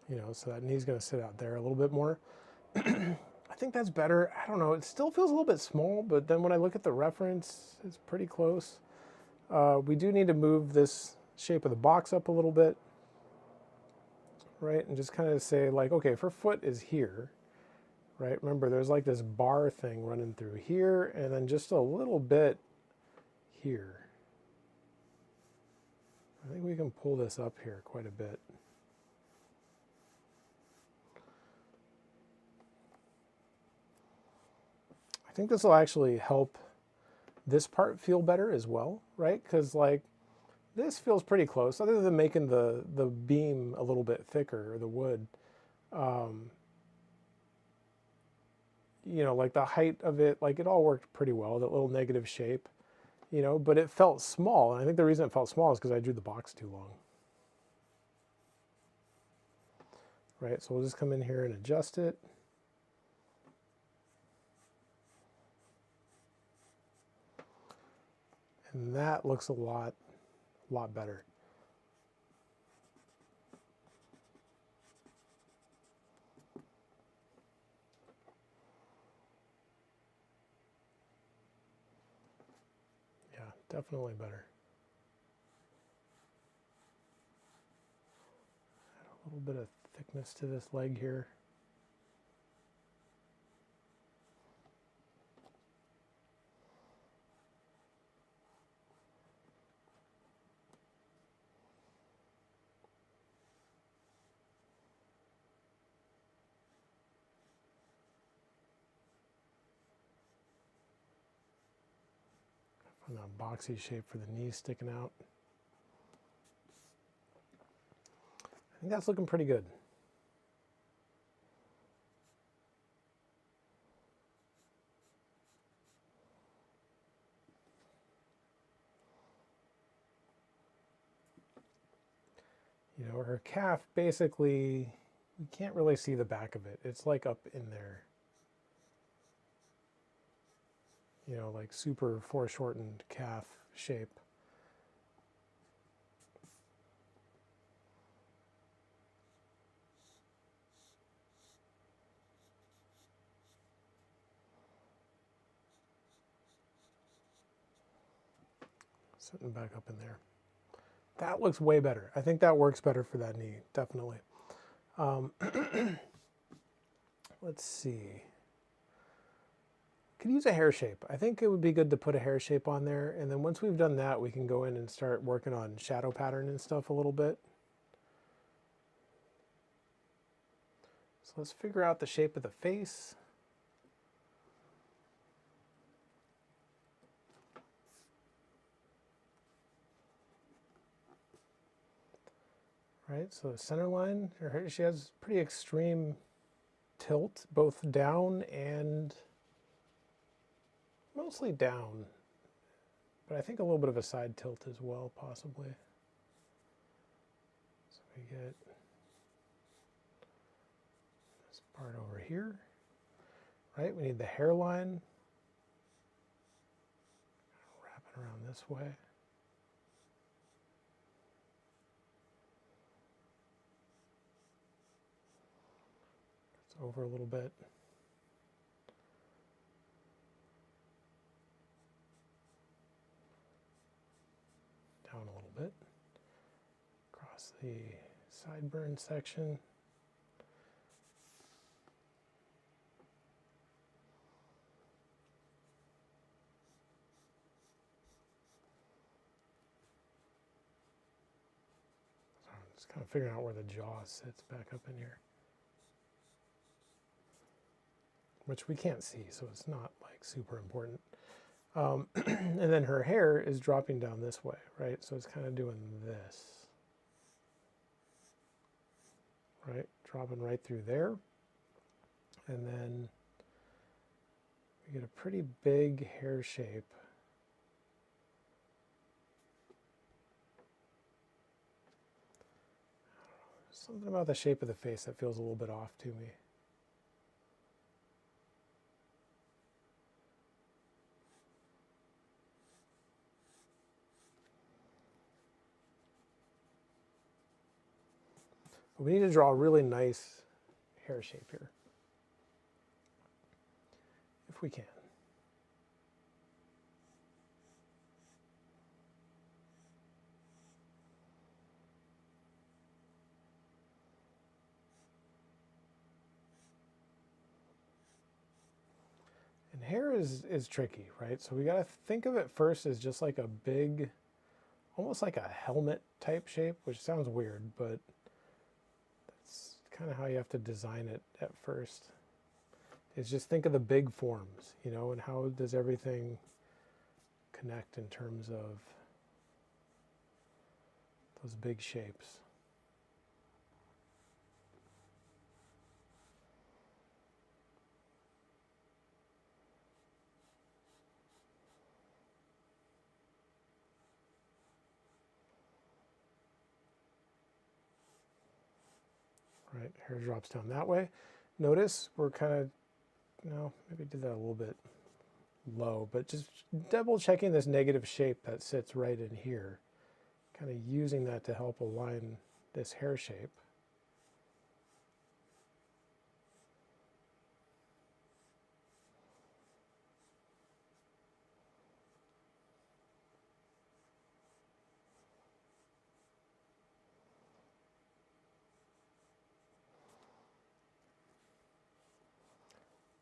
You know, so that knee's going to sit out there a little bit more. I think that's better. I don't know. It still feels a little bit small, but then when I look at the reference, it's pretty close. We do need to move this shape of the box up a little bit, right? And just kind of say like, okay, if her foot is here, right? Remember, there's like this bar thing running through here and then just a little bit here. I think we can pull this up here quite a bit. I think this will actually help this part feel better as well, right? Because like this feels pretty close, other than making the beam a little bit thicker, or the wood. You know, like the height of it, like it all worked pretty well, that little negative shape, you know, but it felt small. And I think the reason it felt small is because I drew the box too long. Right, so we'll just come in here and adjust it. And that looks a lot better. Yeah, definitely better. Add a little bit of thickness to this leg here. And a boxy shape for the knees sticking out. I think that's looking pretty good. You know, her calf basically, you can't really see the back of it. It's like up in there. You know, like super foreshortened calf shape. Sitting back up in there. That looks way better. I think that works better for that knee, definitely. Let's see. Could use a hair shape. I think it would be good to put a hair shape on there, and then once we've done that, we can go in and start working on shadow pattern and stuff a little bit. So let's figure out the shape of the face. Right, so the center line, she has pretty extreme tilt, both down and mostly down, but I think a little bit of a side tilt as well, possibly. So we get this part over here, right? We need the hairline, wrap it around this way. Over a little bit. Down a little bit. Across the sideburn section. So I'm just kind of figuring out where the jaw sits back up in here. Which we can't see, so it's not like super important. And then her hair is dropping down this way, right? So it's kind of doing this, right? Dropping right through there. And then we get a pretty big hair shape. Something about the shape of the face that feels a little bit off to me. But we need to draw a really nice hair shape here, if we can. And hair is tricky, right? So we got to think of it first as just like a big, almost like a helmet type shape, which sounds weird, but that's kind of how you have to design it at first. Is just think of the big forms, you know, and how does everything connect in terms of those big shapes. Right, hair drops down that way. Notice we're kind of, no, maybe did that a little bit low, but just double checking this negative shape that sits right in here, kind of using that to help align this hair shape.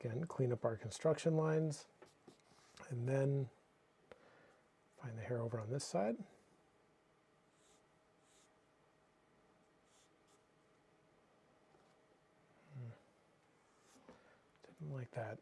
Again, clean up our construction lines, and then find the hair over on this side. Didn't like that.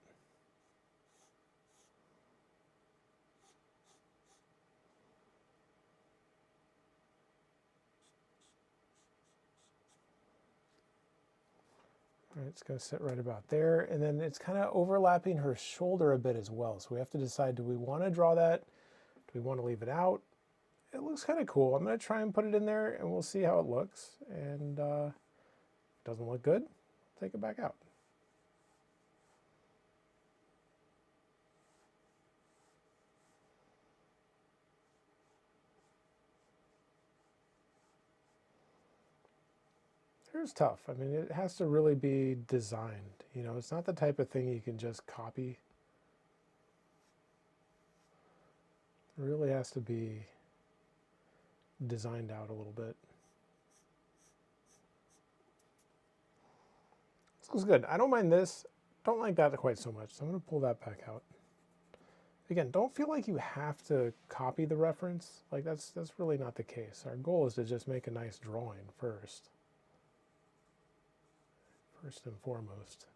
All right, it's going to sit right about there, and then it's kind of overlapping her shoulder a bit as well. So we have to decide, do we want to draw that? Do we want to leave it out? It looks kind of cool. I'm going to try and put it in there, and we'll see how it looks. And if it doesn't look good, take it back out. Hair's tough. I mean, it has to really be designed. You know, it's not the type of thing you can just copy. It really has to be designed out a little bit. This looks good. I don't mind this. Don't like that quite so much. So I'm going to pull that back out. Again, don't feel like you have to copy the reference. Like that's really not the case. Our goal is to just make a nice drawing first and foremost.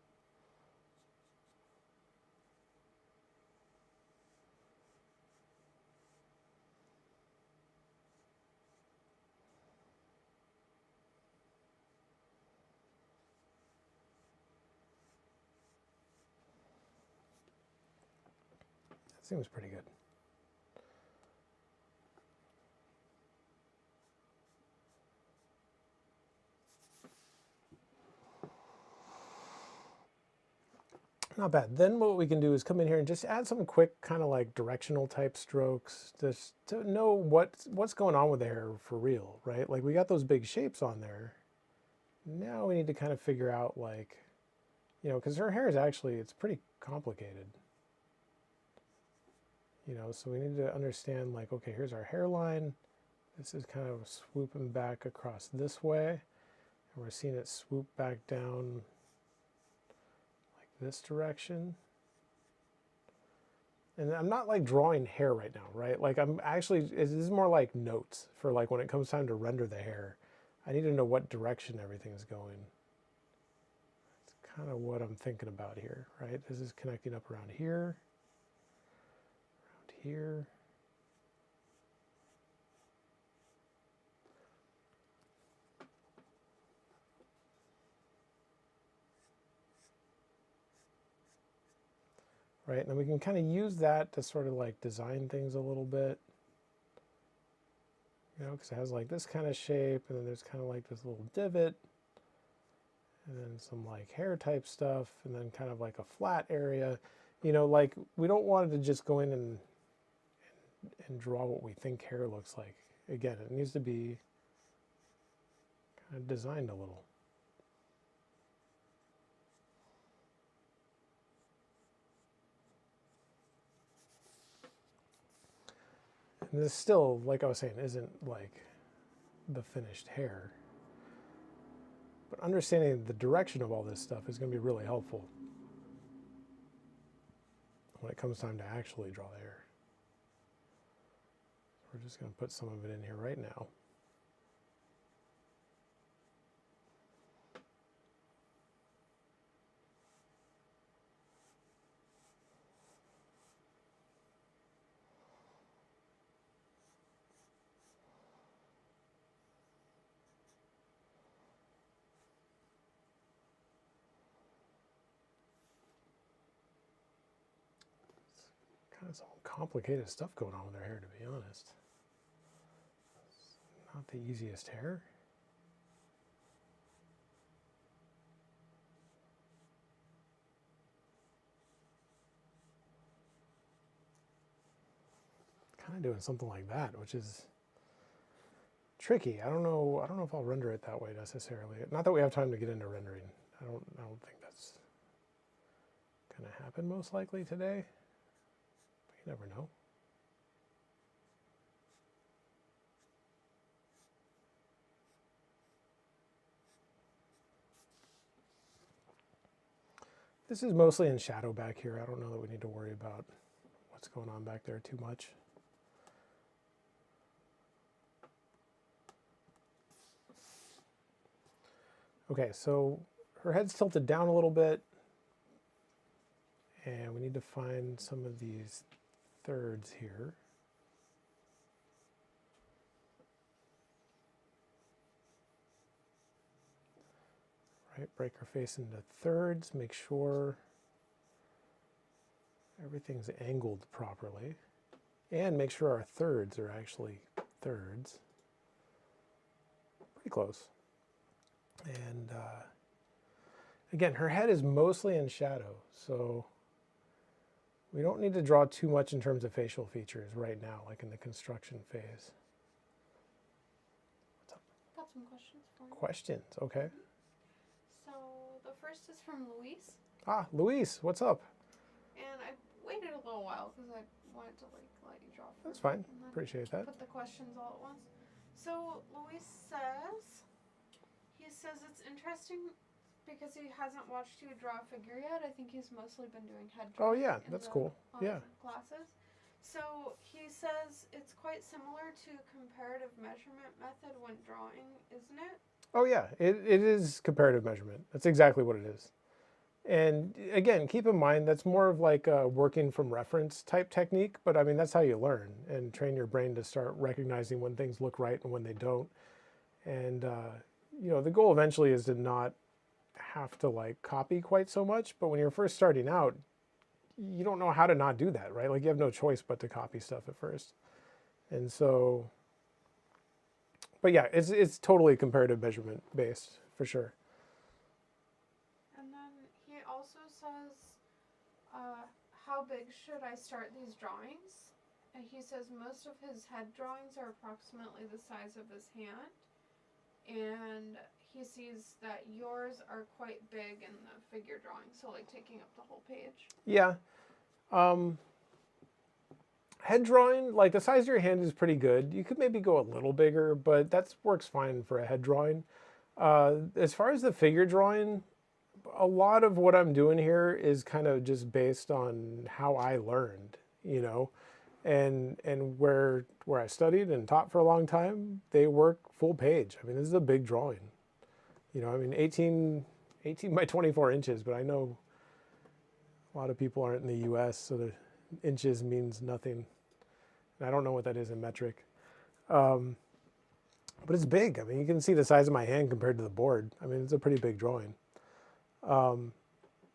That seems pretty good. Not bad. Then what we can do is come in here and just add some quick kind of like directional type strokes just to know what's going on with the hair for real, right? Like we got those big shapes on there. Now we need to kind of figure out like, you know, because her hair is actually, it's pretty complicated. You know, so we need to understand like, okay, here's our hairline. This is kind of swooping back across this way. And we're seeing it swoop back down this direction. And I'm not like drawing hair right now, right? Like I'm actually, this is more like notes for like when it comes time to render the hair. I need to know what direction everything is going. It's kind of what I'm thinking about here, right? This is connecting up around here, around here. Right, and then we can kind of use that to sort of like design things a little bit. You know, because it has like this kind of shape, and then there's kind of like this little divot, and then some like hair type stuff, and then kind of like a flat area. You know, like we don't want it to just go in and draw what we think hair looks like. Again, it needs to be kind of designed a little. And this still, like I was saying, isn't like the finished hair. But understanding the direction of all this stuff is going to be really helpful when it comes time to actually draw the hair. We're just going to put some of it in here right now. Kind of some complicated stuff going on with her hair, to be honest. It's not the easiest hair. Kind of doing something like that, which is tricky. I don't know if I'll render it that way necessarily. Not that we have time to get into rendering. I don't think that's gonna happen most likely today. But you never know. This is mostly in shadow back here. I don't know that we need to worry about what's going on back there too much. Okay, so her head's tilted down a little bit, and we need to find some of these thirds here. Right, break our face into thirds, make sure everything's angled properly, and make sure our thirds are actually thirds. Pretty close. And again, her head is mostly in shadow, so we don't need to draw too much in terms of facial features right now, like in the construction phase. What's up? Got some questions for you. Questions, okay. So the first is from Luis. Ah, Luis, what's up? And I waited a little while because I wanted to let you draw first. That's fine. Appreciate that. Put the questions all at once. So Luis says it's interesting because he hasn't watched you draw a figure yet. I think he's mostly been doing head Oh drawing yeah, in that's the cool. Yeah. classes. So he says it's quite similar to comparative measurement method when drawing, isn't it? Oh yeah, it is comparative measurement. That's exactly what it is. And again, keep in mind that's more of like a working from reference type technique, but I mean, that's how you learn and train your brain to start recognizing when things look right and when they don't. And, the goal eventually is to not have to like copy quite so much, but when you're first starting out, you don't know how to not do that, right? Like you have no choice but to copy stuff at first. And so, but yeah, it's totally comparative measurement based for sure. And then he also says, how big should I start these drawings? And he says most of his head drawings are approximately the size of his hand. And he sees that yours are quite big in the figure drawing, so like taking up the whole page. Yeah. Head drawing, like the size of your hand is pretty good. You could maybe go a little bigger, but that works fine for a head drawing. As far as the figure drawing, a lot of what I'm doing here is kind of just based on how I learned, and where I studied and taught for a long time, they work full page. I mean, this is a big drawing. 18 by 24 inches, but I know a lot of people aren't in the US, so the inches means nothing. And I don't know what that is in metric. But it's big. I mean, you can see the size of my hand compared to the board. I mean, it's a pretty big drawing.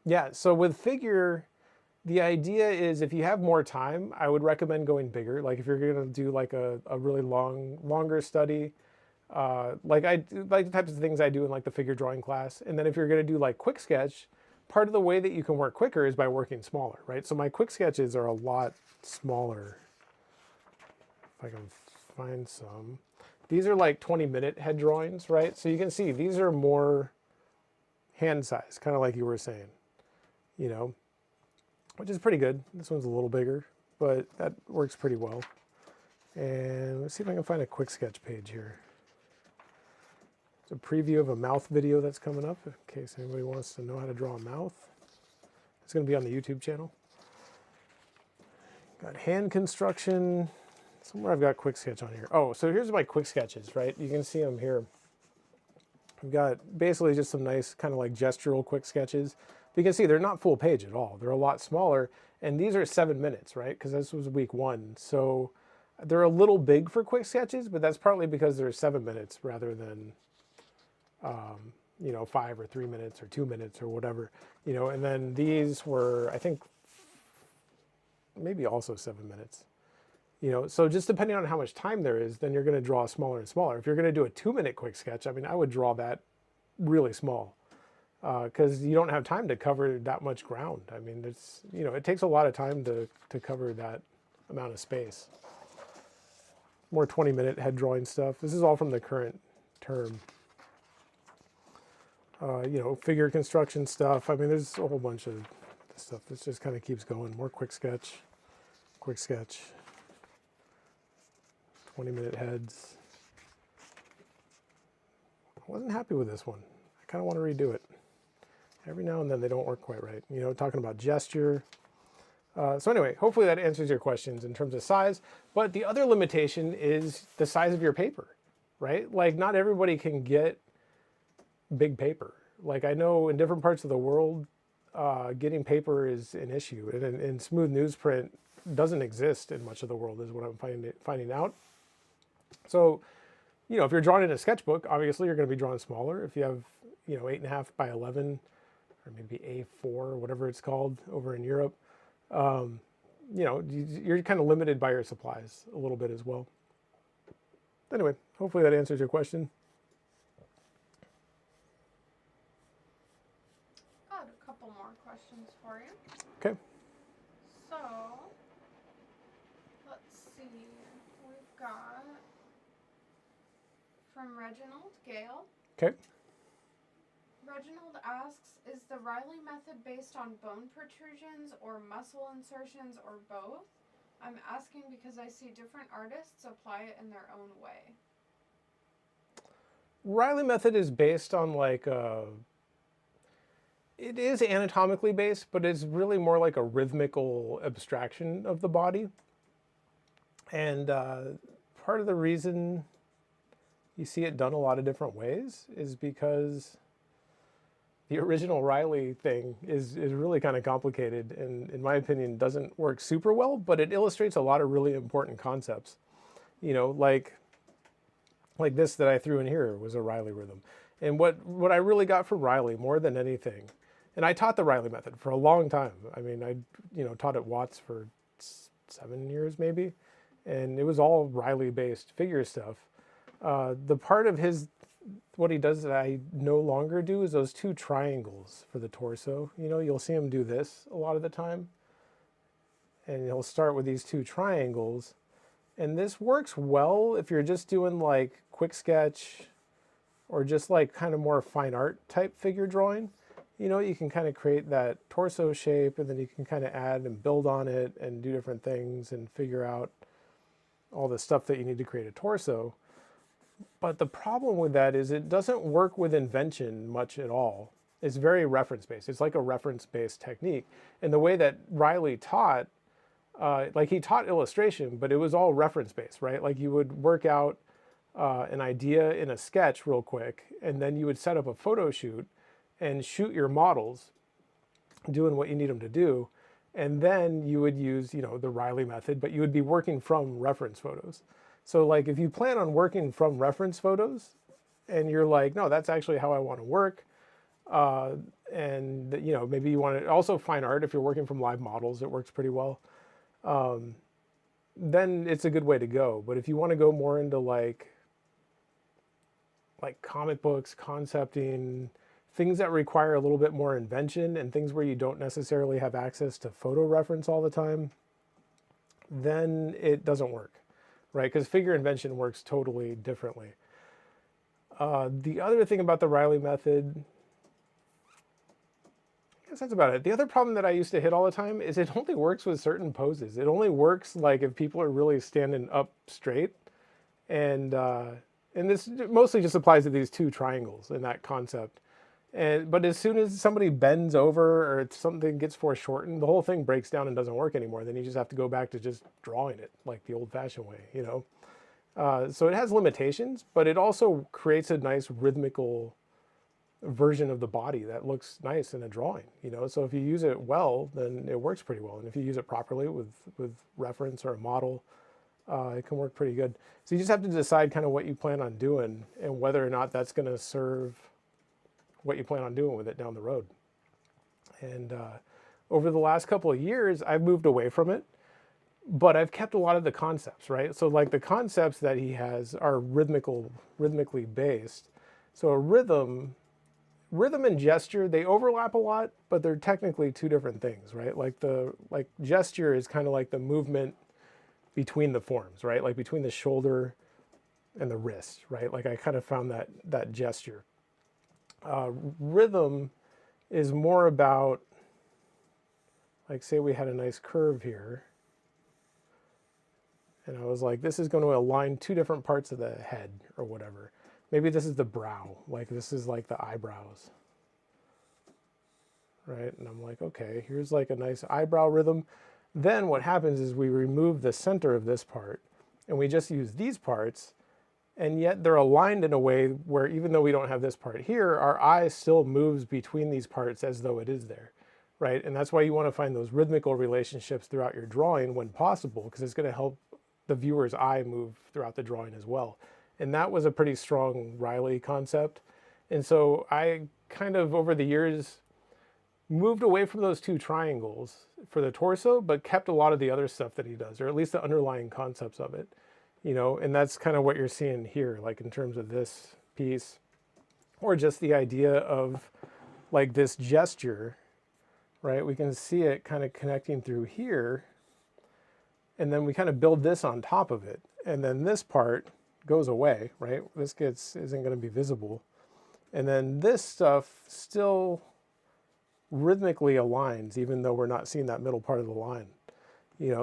Yeah, so with figure, the idea is if you have more time, I would recommend going bigger. Like if you're going to do like a really longer study, like the types of things I do in like the figure drawing class. And then if you're going to do like quick sketch, part of the way that you can work quicker is by working smaller, right? So my quick sketches are a lot smaller. If I can find some. These are like 20-minute head drawings, right? So you can see these are more hand size, kind of like you were saying, which is pretty good. This one's a little bigger, but that works pretty well. And let's see if I can find a quick sketch page here. It's a preview of a mouth video that's coming up in case anybody wants to know how to draw a mouth. It's going to be on the YouTube channel. Got hand construction. Somewhere I've got quick sketch on here. Oh, so here's my quick sketches, right? You can see them here. I've got basically just some nice kind of like gestural quick sketches. But you can see they're not full page at all. They're a lot smaller. And these are 7 minutes, right? Because this was week 1. So they're a little big for quick sketches, but that's partly because they're 7 minutes rather than, 5 or 3 minutes or 2 minutes or whatever. And then these were, I think, maybe also 7 minutes. So just depending on how much time there is, then you're going to draw smaller and smaller. If you're going to do a 2-minute quick sketch, I mean, I would draw that really small because you don't have time to cover that much ground. I mean, it takes a lot of time to cover that amount of space. More 20-minute head drawing stuff. This is all from the current term. Figure construction stuff. I mean, there's a whole bunch of stuff. This just kind of keeps going. More quick sketch. 20-minute heads. I wasn't happy with this one. I kind of want to redo it. Every now and then they don't work quite right. Talking about gesture. So anyway, hopefully that answers your questions in terms of size. But the other limitation is the size of your paper, right? Like not everybody can get big paper. Like I know in different parts of the world, getting paper is an issue. And in smooth newsprint doesn't exist in much of the world is what I'm finding out. So, if you're drawing in a sketchbook, obviously you're going to be drawing smaller. If you have, 8.5 by 11, or maybe A4, whatever it's called over in Europe, you're kind of limited by your supplies a little bit as well. Anyway, hopefully that answers your question. I have a couple more questions for you. Okay. So, let's see. We've got from Reginald Gale. Okay. Reginald asks, is the Riley method based on bone protrusions or muscle insertions or both? I'm asking because I see different artists apply it in their own way. Riley method is based on like it is anatomically based, but it's really more like a rhythmical abstraction of the body. And part of the reason you see it done a lot of different ways is because the original Riley thing is really kind of complicated and, in my opinion, doesn't work super well, but it illustrates a lot of really important concepts. You know, like this that I threw in here was a Riley rhythm. And what I really got for Riley more than anything, and I taught the Riley method for a long time. I mean, I taught at Watts for 7 years maybe, and it was all Riley based figure stuff. The part of what he does that I no longer do is those two triangles for the torso. You know, you'll see him do this a lot of the time, and he'll start with these two triangles. And this works well if you're just doing like quick sketch or just like kind of more fine art type figure drawing. You know, you can kind of create that torso shape and then you can kind of add and build on it and do different things and figure out all the stuff that you need to create a torso. But the problem with that is it doesn't work with invention much at all. It's very reference based. It's like a reference based technique. And the way that Riley taught, like he taught illustration, but it was all reference based, right? Like you would work out an idea in a sketch real quick, and then you would set up a photo shoot and shoot your models doing what you need them to do. And then you would use, the Riley method, but you would be working from reference photos. So like if you plan on working from reference photos and you're like, no, that's actually how I want to work. And maybe you want to also fine art. If you're working from live models, it works pretty well. Then it's a good way to go. But if you want to go more into like comic books, concepting, things that require a little bit more invention and things where you don't necessarily have access to photo reference all the time, then it doesn't work, right? Because figure invention works totally differently. The other thing about the Riley method, I guess that's about it. The other problem that I used to hit all the time is it only works with certain poses. It only works like if people are really standing up straight. And this mostly just applies to these two triangles in that concept. But as soon as somebody bends over or something gets foreshortened, the whole thing breaks down and doesn't work anymore. Then you just have to go back to just drawing it like the old-fashioned way, So it has limitations, but it also creates a nice rhythmical version of the body that looks nice in a drawing, So if you use it well, then it works pretty well. And if you use it properly with reference or a model, it can work pretty good. So you just have to decide kind of what you plan on doing and whether or not that's going to serve what you plan on doing with it down the road. And over the last couple of years, I've moved away from it, but I've kept a lot of the concepts, right? So like the concepts that he has are rhythmically based. So a rhythm and gesture, they overlap a lot, but they're technically two different things, right? Like gesture is kind of like the movement between the forms, right? Like between the shoulder and the wrist, right? Like I kind of found that gesture. Rhythm is more about, like, say we had a nice curve here, and I was like, this is going to align two different parts of the head or whatever. Maybe this is the brow, like this is like the eyebrows, right? And I'm like, okay, here's like a nice eyebrow rhythm. Then what happens is we remove the center of this part, and we just use these parts, and yet they're aligned in a way where even though we don't have this part here, our eye still moves between these parts as though it is there, right? And that's why you want to find those rhythmical relationships throughout your drawing when possible, because it's going to help the viewer's eye move throughout the drawing as well. And that was a pretty strong Riley concept. And so I kind of, over the years, moved away from those two triangles for the torso, but kept a lot of the other stuff that he does, or at least the underlying concepts of it. And that's kind of what you're seeing here, like in terms of this piece, or just the idea of like this gesture, right? We can see it kind of connecting through here, and then we kind of build this on top of it, and then this part goes away, right? This isn't going to be visible, and then this stuff still rhythmically aligns, even though we're not seeing that middle part of the line.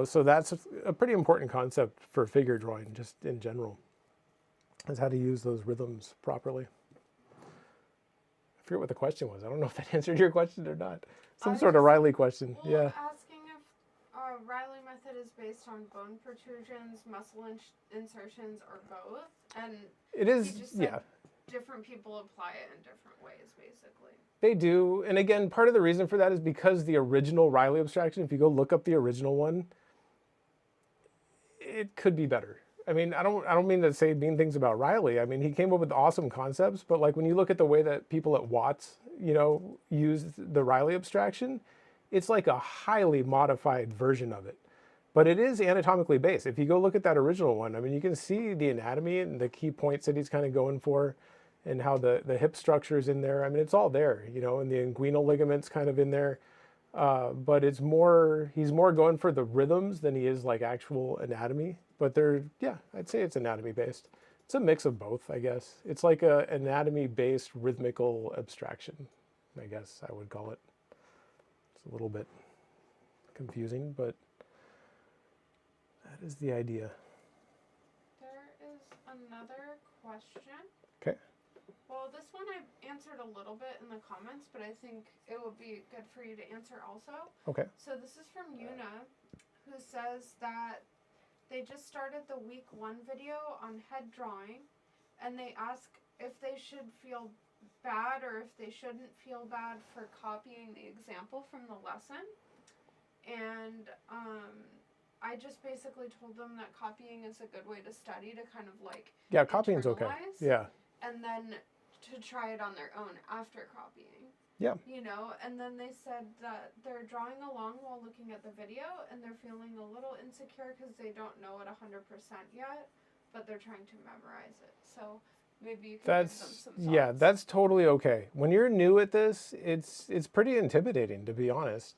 So that's a pretty important concept for figure drawing, just in general. is how to use those rhythms properly. I forget what the question was. I don't know if that answered your question or not. Some sort of Riley question. Well, Yeah. asking if Riley method is based on bone protrusions, muscle insertions, or both. And It is, he just said yeah. different people apply it in different ways, basically. They do. And again, part of the reason for that is because the original Riley abstraction, if you go look up the original one, it could be better. I mean, I don't mean to say mean things about Riley. I mean, he came up with awesome concepts, but like when you look at the way that people at Watts, you know, use the Riley abstraction, it's like a highly modified version of it. But it is anatomically based. If you go look at that original one, I mean, you can see the anatomy and the key points that he's kind of going for and how the hip structure is in there. I mean, it's all there, you know, and the inguinal ligaments kind of in there. But it's more, he's more going for the rhythms than he is like actual anatomy. But they're, yeah, I'd say it's anatomy based. It's a mix of both, I guess. It's like a anatomy based rhythmical abstraction, I guess I would call it. It's a little bit confusing, but that is the idea. There is another question. Okay. Well, this one I answered a little bit in the comments, but I think it would be good for you to answer also. Okay. So this is from Yuna, who says that they just started the week 1 video on head drawing, and they ask if they should feel bad or if they shouldn't feel bad for copying the example from the lesson. And I just basically told them that copying is a good way to study, to kind of like, yeah, copying's okay. internalize, Yeah. and then to try it on their own after copying. Yeah. You know, and then they said that they're drawing along while looking at the video, and they're feeling a little insecure because they don't know it 100% yet, but they're trying to memorize it. So maybe you can give them some thoughts. Yeah, that's totally okay. When you're new at this, it's pretty intimidating, to be honest.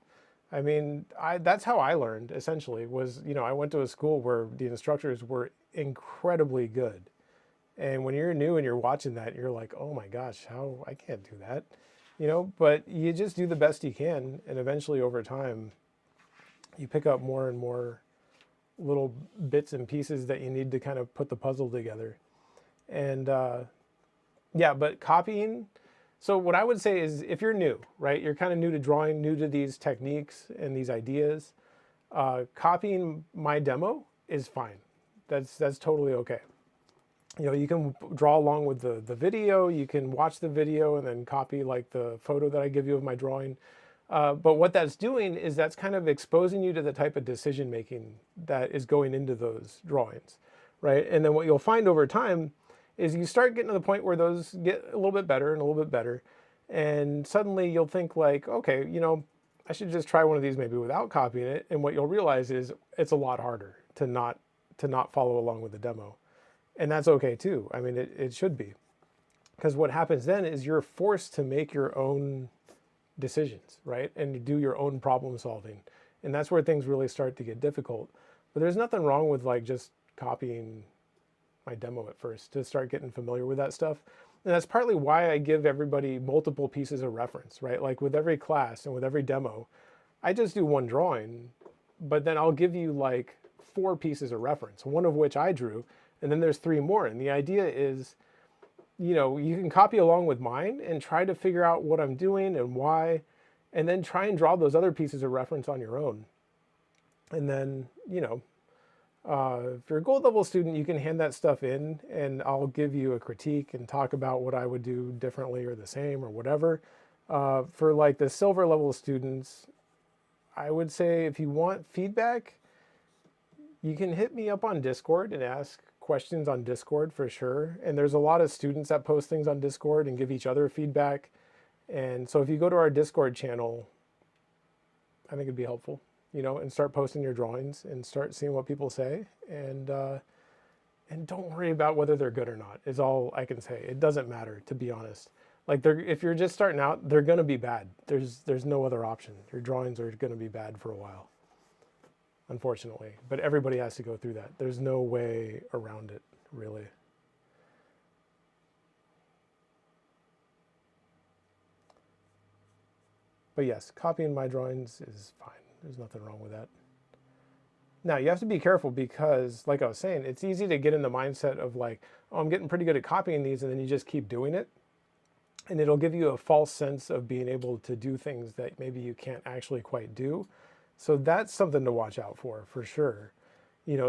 I mean, that's how I learned, essentially, was, you know, I went to a school where the instructors were incredibly good. And when you're new and you're watching that, you're like, oh my gosh, how, I can't do that. You know, but you just do the best you can. And eventually over time, you pick up more and more little bits and pieces that you need to kind of put the puzzle together. And yeah, but copying. So what I would say is if you're new, right, you're kind of new to drawing, new to these techniques and these ideas, copying my demo is fine. That's totally okay. You know, you can draw along with the video, you can watch the video and then copy like the photo that I give you of my drawing. But what that's doing is that's kind of exposing you to the type of decision making that is going into those drawings, right? And then what you'll find over time is you start getting to the point where those get a little bit better and a little bit better. And suddenly you'll think like, okay, you know, I should just try one of these maybe without copying it. And what you'll realize is it's a lot harder to not follow along with the demo. And that's okay too. I mean, it should be. Because what happens then is you're forced to make your own decisions, right? And do your own problem solving. And that's where things really start to get difficult. But there's nothing wrong with like just copying my demo at first to start getting familiar with that stuff. And that's partly why I give everybody multiple pieces of reference, right? Like with every class and with every demo, I just do one drawing, but then I'll give you like 4 pieces of reference, one of which I drew, and then there's 3 more. And the idea is, you know, you can copy along with mine and try to figure out what I'm doing and why, and then try and draw those other pieces of reference on your own. And then, you know, if you're a gold level student, you can hand that stuff in and I'll give you a critique and talk about what I would do differently or the same or whatever. For like the silver level students, I would say if you want feedback, you can hit me up on Discord and ask questions on Discord for sure. And there's a lot of students that post things on Discord and give each other feedback. And so if you go to our Discord channel, I think it'd be helpful, you know, and start posting your drawings and start seeing what people say. And don't worry about whether they're good or not is all I can say. It doesn't matter, to be honest. Like if you're just starting out, they're going to be bad. There's no other option. Your drawings are going to be bad for a while, unfortunately. But everybody has to go through that. There's no way around it, really. But yes, copying my drawings is fine. There's nothing wrong with that. Now you have to be careful because, like I was saying, it's easy to get in the mindset of like, oh, I'm getting pretty good at copying these, and then you just keep doing it. And it'll give you a false sense of being able to do things that maybe you can't actually quite do. So that's something to watch out for sure.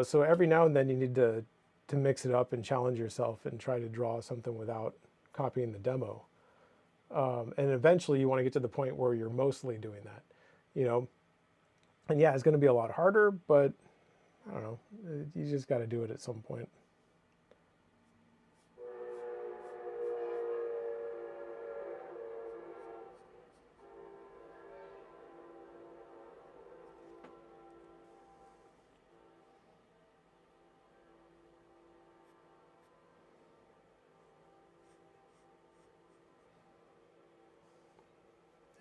So every now and then you need to mix it up and challenge yourself and try to draw something without copying the demo. And eventually you want to get to the point where you're mostly doing that, you know. And yeah, it's going to be a lot harder, but I don't know, you just got to do it at some point.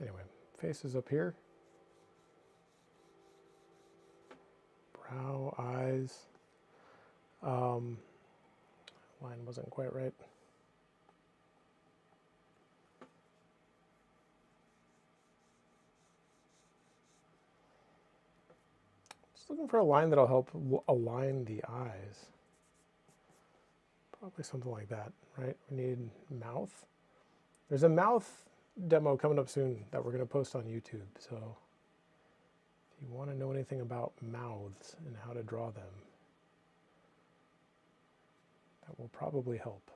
Anyway, face is up here. Brow, eyes. Line wasn't quite right. Just looking for a line that'll help align the eyes. Probably something like that, right? We need mouth. There's a mouth demo coming up soon that we're going to post on YouTube. So if you want to know anything about mouths and how to draw them, that will probably help.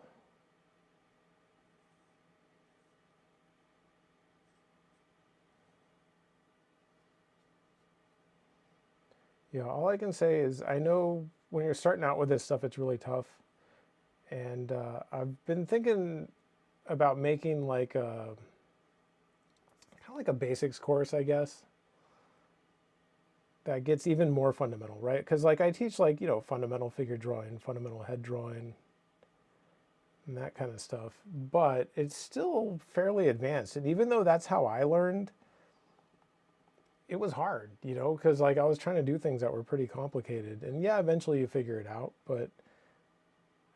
Yeah, all I can say is I know when you're starting out with this stuff, it's really tough. And I've been thinking about making like a kind of like a basics course, I guess, that gets even more fundamental, right? Because like I teach like, fundamental figure drawing, fundamental head drawing, and that kind of stuff. But it's still fairly advanced. And even though that's how I learned, it was hard, because like I was trying to do things that were pretty complicated. And yeah, eventually you figure it out, but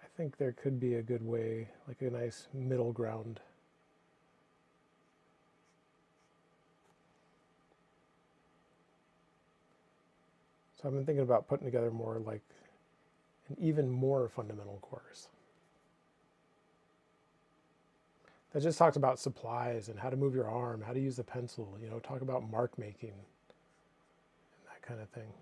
I think there could be a good way, like a nice middle ground. So I've been thinking about putting together more like an even more fundamental course that just talks about supplies and how to move your arm, how to use the pencil, talk about mark making and that kind of thing.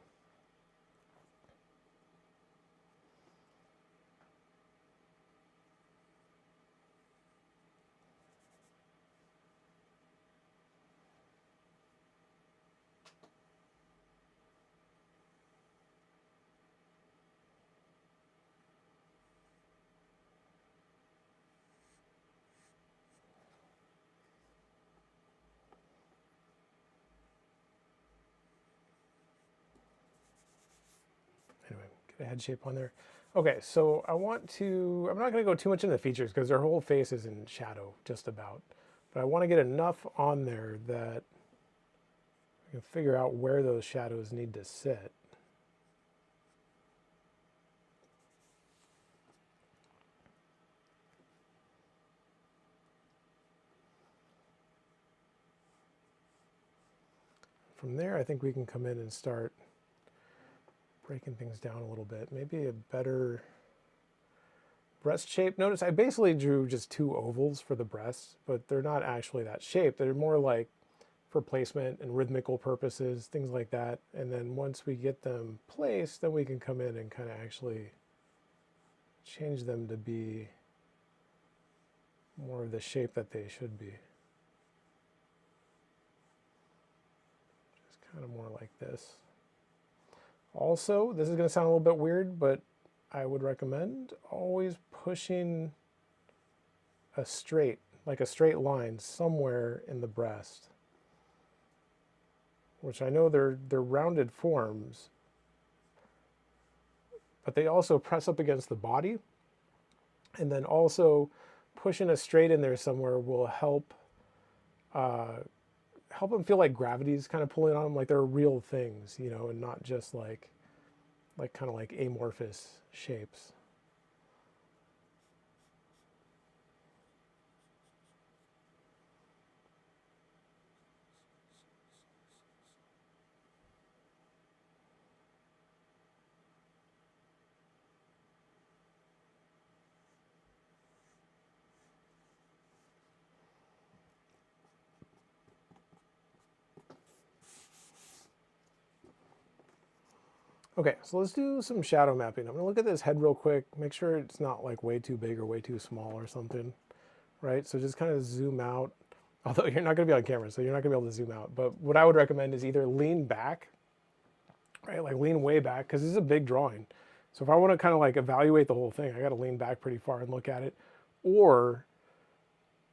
Anyway, get a head shape on there. Okay, so I'm not going to go too much into the features because their whole face is in shadow, just about. But I want to get enough on there that I can figure out where those shadows need to sit. From there, I think we can come in and start breaking things down a little bit. Maybe a better breast shape. Notice I basically drew just two ovals for the breasts, but they're not actually that shape. They're more like for placement and rhythmical purposes, things like that. And then once we get them placed, then we can come in and kind of actually change them to be more of the shape that they should be. Just kind of more like this. Also, this is going to sound a little bit weird, but I would recommend always pushing a straight line somewhere in the breast, which I know they're rounded forms, but they also press up against the body, and then also pushing a straight in there somewhere will help them feel like gravity's kind of pulling on them, like they're real things, and not just like kind of like amorphous shapes. Okay, so let's do some shadow mapping. I'm gonna look at this head real quick, make sure it's not like way too big or way too small or something, right? So just kind of zoom out, although you're not gonna be on camera, so you're not gonna be able to zoom out. But what I would recommend is either lean back, right? Like lean way back, because this is a big drawing. So if I wanna kind of like evaluate the whole thing, I gotta lean back pretty far and look at it. Or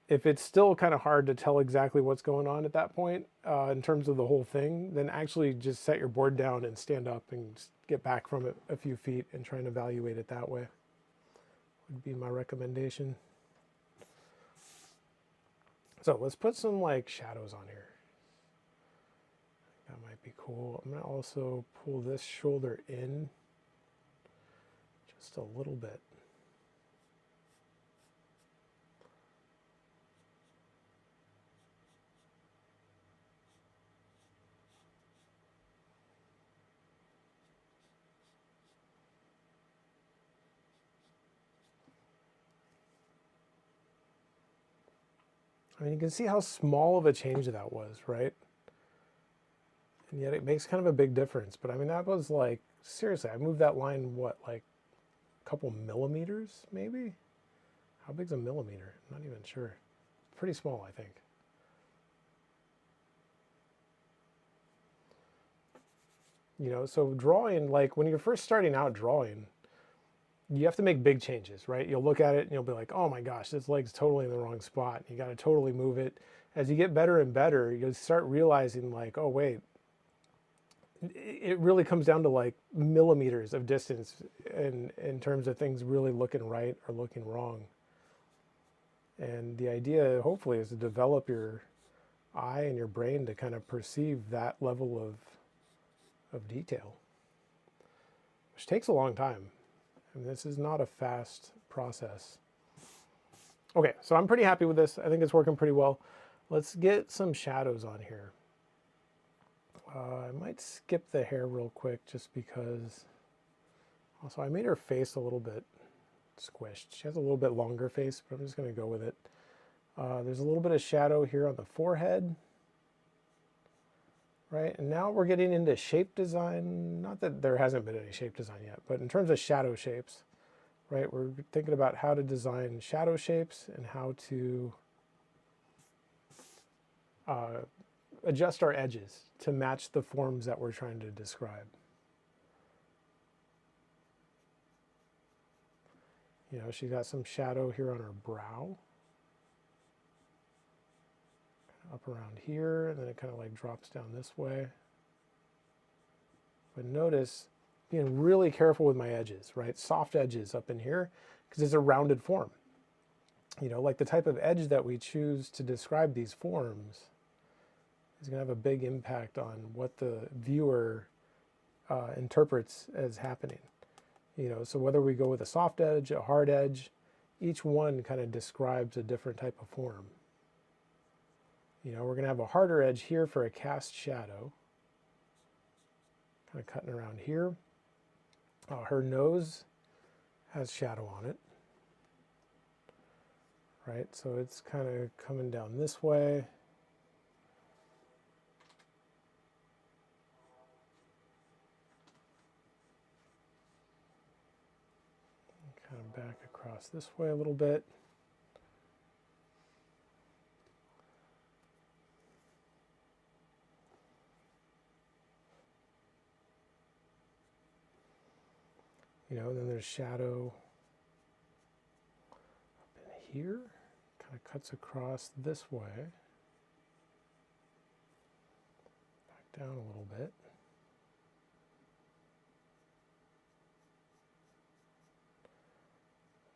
if it's still kind of hard to tell exactly what's going on at that point in terms of the whole thing, then actually just set your board down and stand up and get back from it a few feet and try and evaluate it that way would be my recommendation. So let's put some like shadows on here. That might be cool. I'm gonna also pull this shoulder in just a little bit. I mean, you can see how small of a change that was, right? And yet it makes kind of a big difference. But I mean, that was like, seriously, I moved that line, what, like a couple millimeters, maybe? How big's a millimeter? I'm not even sure. Pretty small, I think. You know, so drawing, like when you're first starting out drawing, you have to make big changes, right? You'll look at it and you'll be like, oh my gosh, this leg's totally in the wrong spot. You got to totally move it. As you get better and better, you'll start realizing like, oh wait, it really comes down to like millimeters of distance in terms of things really looking right or looking wrong. And the idea, hopefully, is to develop your eye and your brain to kind of perceive that level of detail, which takes a long time. I mean, this is not a fast process. Okay, so I'm pretty happy with this. I think it's working pretty well. Let's get some shadows on here. I might skip the hair real quick just because. Also, I made her face a little bit squished. She has a little bit longer face, but I'm just going to go with it. There's a little bit of shadow here on the forehead, right? And now we're getting into shape design. Not that there hasn't been any shape design yet, but in terms of shadow shapes, right? We're thinking about how to design shadow shapes and how to adjust our edges to match the forms that we're trying to describe. You know, she's got some shadow here on her brow, up around here, and then it kind of like drops down this way. But notice being really careful with my edges, right? Soft edges up in here, because it's a rounded form. You know, like the type of edge that we choose to describe these forms is going to have a big impact on what the viewer interprets as happening. You know, so whether we go with a soft edge, a hard edge, each one kind of describes a different type of form. You know, we're going to have a harder edge here for a cast shadow, kind of cutting around here. Her nose has shadow on it, right? So it's kind of coming down this way. Kind of back across this way a little bit. You know, and then there's shadow up in here, kind of cuts across this way, back down a little bit.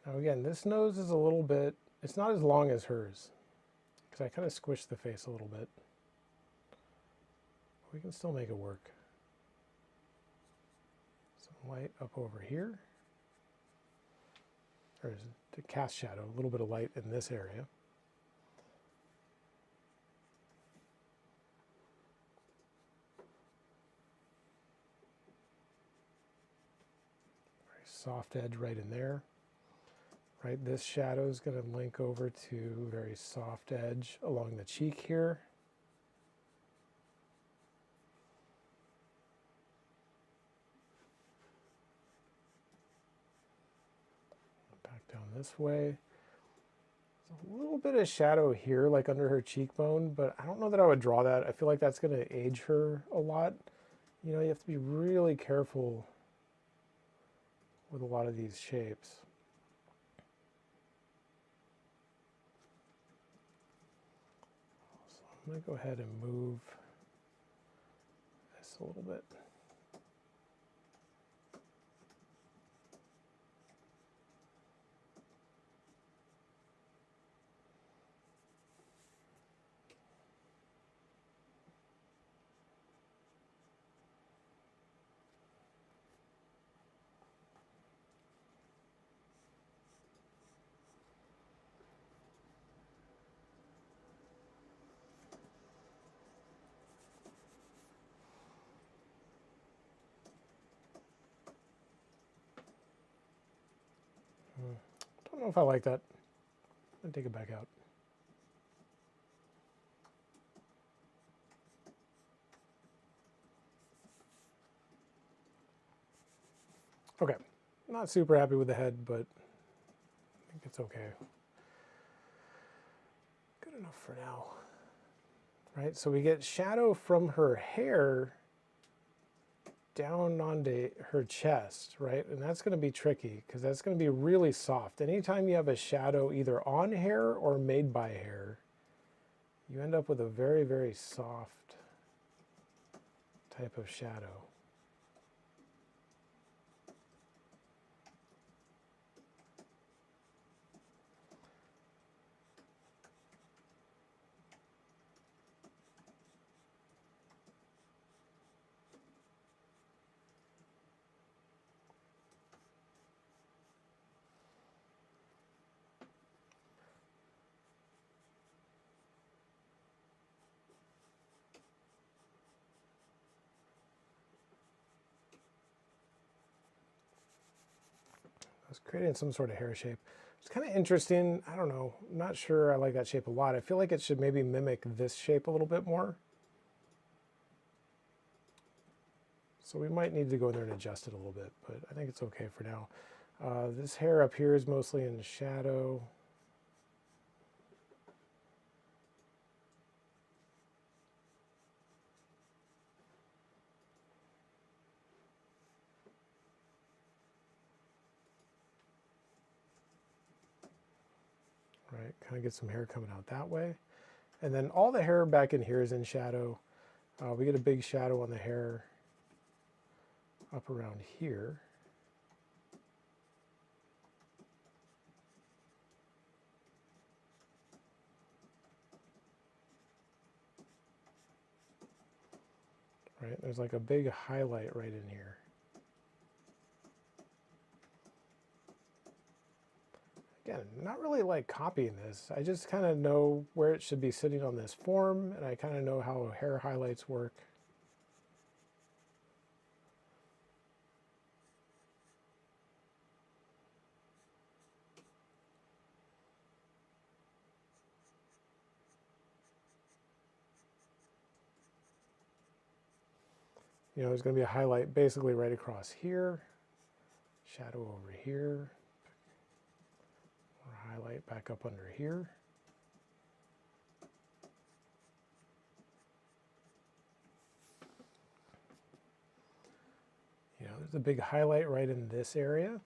Now again, this nose is a little bit, it's not as long as hers, because I kind of squished the face a little bit. We can still make it work. Some light up over here. There's the cast shadow, a little bit of light in this area. Very soft edge right in there. Right, this shadow is going to link over to very soft edge along the cheek here. this way. There's a little bit of shadow here, like under her cheekbone, but I don't know that I would draw that. I feel like that's going to age her a lot. You know, you have to be really careful with a lot of these shapes. So I'm going to go ahead and move this a little bit. Don't know if I like that. I'm going to take it back out. Okay, not super happy with the head, but I think it's okay. Good enough for now. Right, so we get shadow from her hair down onto her chest, right? And that's going to be tricky because that's going to be really soft. Anytime you have a shadow either on hair or made by hair, you end up with a very, very soft type of shadow. I was creating some sort of hair shape. It's kind of interesting. I don't know. I'm not sure I like that shape a lot. I feel like it should maybe mimic this shape a little bit more. So we might need to go in there and adjust it a little bit, but I think it's okay for now. This hair up here is mostly in shadow. Right, kind of get some hair coming out that way. And then all the hair back in here is in shadow. We get a big shadow on the hair up around here. Right, there's like a big highlight right in here. Again, not really like copying this. I just kind of know where it should be sitting on this form, and I kind of know how hair highlights work. You know, there's going to be a highlight basically right across here, shadow over here, or highlight back up under here. You know, there's a big highlight right in this area.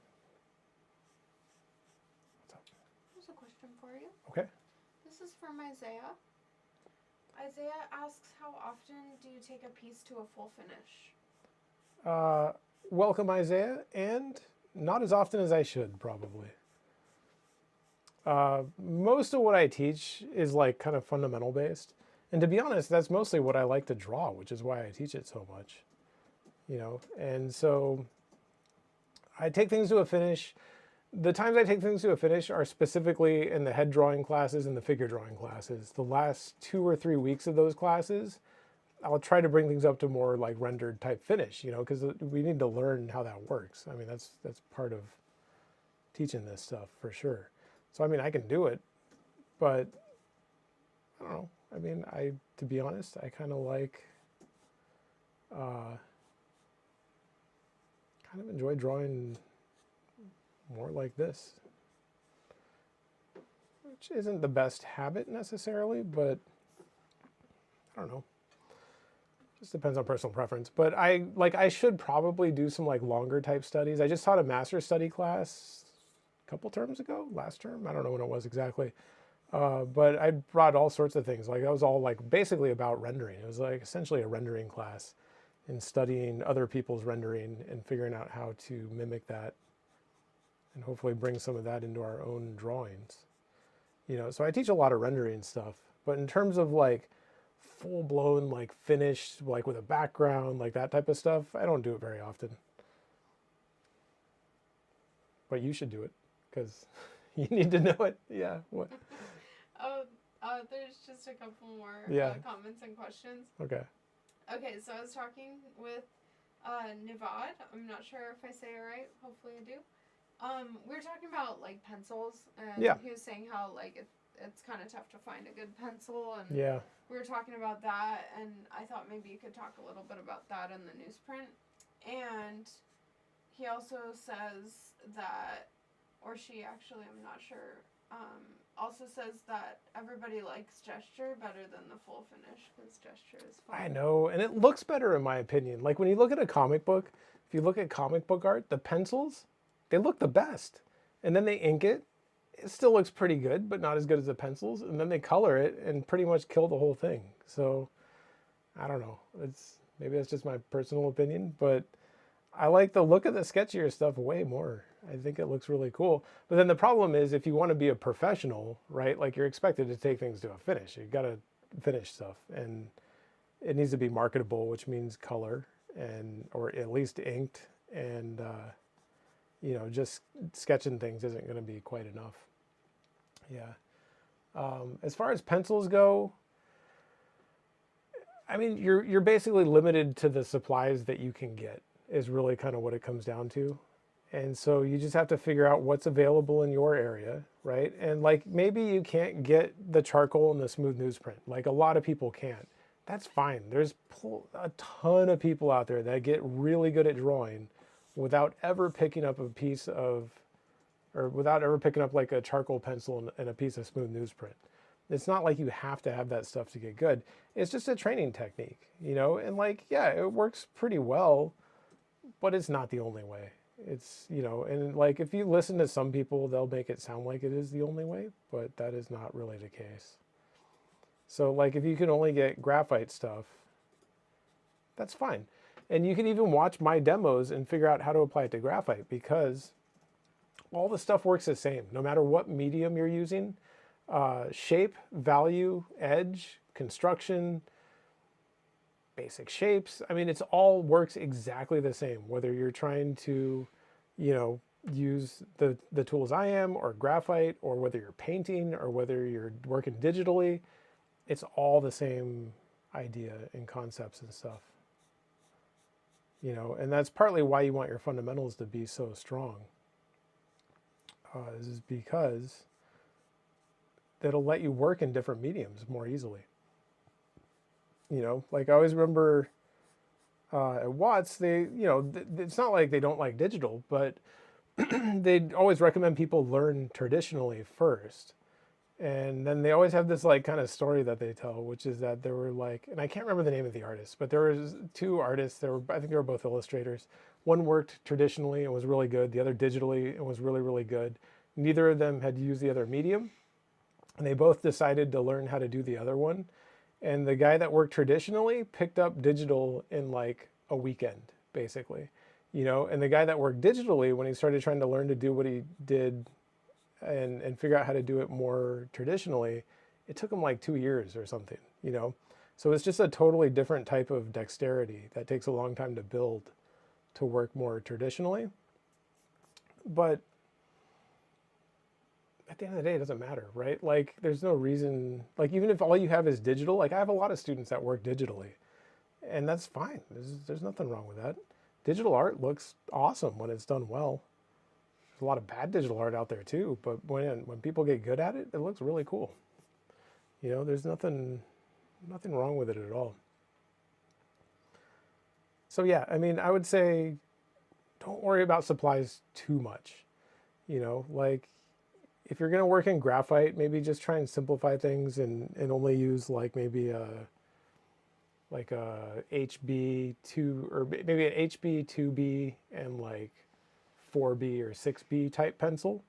Here's a question for you. Okay. This is from Isaiah. Isaiah asks, how often do you take a piece to a full finish? Welcome, Isaiah, and not as often as I should, probably. Most of what I teach is like kind of fundamental based. And to be honest, that's mostly what I like to draw, which is why I teach it so much. You know, and so I take things to a finish. The times I take things to a finish are specifically in the head drawing classes and the figure drawing classes. The last 2 or 3 weeks of those classes, I'll try to bring things up to more like rendered type finish, you know, because we need to learn how that works. I mean, that's part of teaching this stuff for sure. So, I mean, I can do it, but I don't know. I mean, to be honest, I kind of like, kind of enjoy drawing more like this. which isn't the best habit necessarily, but I don't know. Just depends on personal preference. But I should probably do some like longer type studies. I just taught a master's study class a couple terms ago, last term. I don't know when it was exactly. But I brought all sorts of things. Like that was all like basically about rendering. It was like essentially a rendering class and studying other people's rendering and figuring out how to mimic that and hopefully bring some of that into our own drawings. So I teach a lot of rendering stuff, but in terms of like full blown, like finished, like with a background, like that type of stuff, I don't do it very often. But you should do it because you need to know it. Yeah. What? There's just a couple more comments and questions. Okay. Okay, so I was talking with Nivad. I'm not sure if I say it right. Hopefully I do. We were talking about like pencils, and he was saying how like it's kind of tough to find a good pencil, and we were talking about that, and I thought maybe you could talk a little bit about that in the newsprint. And he also says that, or she actually, I'm not sure, also says that everybody likes gesture better than the full finish because gesture is fun. I know, and it looks better in my opinion. Like when you look at a comic book, if you look at comic book art, the pencils, they look the best. And then they ink it. It still looks pretty good, but not as good as the pencils. And then they color it and pretty much kill the whole thing. So I don't know. Maybe that's just my personal opinion, but I like the look of the sketchier stuff way more. I think it looks really cool. But then the problem is if you want to be a professional, right? Like you're expected to take things to a finish. You got to finish stuff, and it needs to be marketable, which means color or at least inked, and just sketching things isn't going to be quite enough. Yeah. As far as pencils go, I mean, you're basically limited to the supplies that you can get is really kind of what it comes down to. And so you just have to figure out what's available in your area, right? And like maybe you can't get the charcoal and the smooth newsprint. Like a lot of people can't. That's fine. There's a ton of people out there that get really good at drawing without ever picking up without ever picking up like a charcoal pencil and a piece of smooth newsprint. It's not like you have to have that stuff to get good. It's just a training technique, and like, yeah, it works pretty well, but it's not the only way. It's, and like if you listen to some people, they'll make it sound like it is the only way, but that is not really the case. So like if you can only get graphite stuff, that's fine. And you can even watch my demos and figure out how to apply it to graphite because all the stuff works the same, no matter what medium you're using. Shape, value, edge, construction, basic shapes. I mean, it's all works exactly the same, whether you're trying to, use the tools I am or graphite, or whether you're painting or whether you're working digitally, it's all the same idea and concepts and stuff. And that's partly why you want your fundamentals to be so strong. Is because that'll let you work in different mediums more easily. Like I always remember at Watts, it's not like they don't like digital, but they'd always recommend people learn traditionally first. And then they always have this like kind of story that they tell, which is that there were like, and I can't remember the name of the artist, but there was two artists. I think they were both illustrators. One worked traditionally and was really good. The other digitally and was really, really good. Neither of them had used the other medium. And they both decided to learn how to do the other one. And the guy that worked traditionally picked up digital in like a weekend, basically. And the guy that worked digitally, when he started trying to learn to do what he did and figure out how to do it more traditionally, it took him like 2 years or something, So it's just a totally different type of dexterity that takes a long time to build to work more traditionally. But at the end of the day, it doesn't matter, right? Like there's no reason, like even if all you have is digital, like I have a lot of students that work digitally and that's fine. There's nothing wrong with that. Digital art looks awesome when it's done well. There's a lot of bad digital art out there too, but when people get good at it, it looks really cool. There's nothing wrong with it at all. So yeah, I mean, I would say don't worry about supplies too much. Like if you're going to work in graphite, maybe just try and simplify things and only use like maybe a HB2 or maybe an HB 2B and like 4B or 6B type pencil,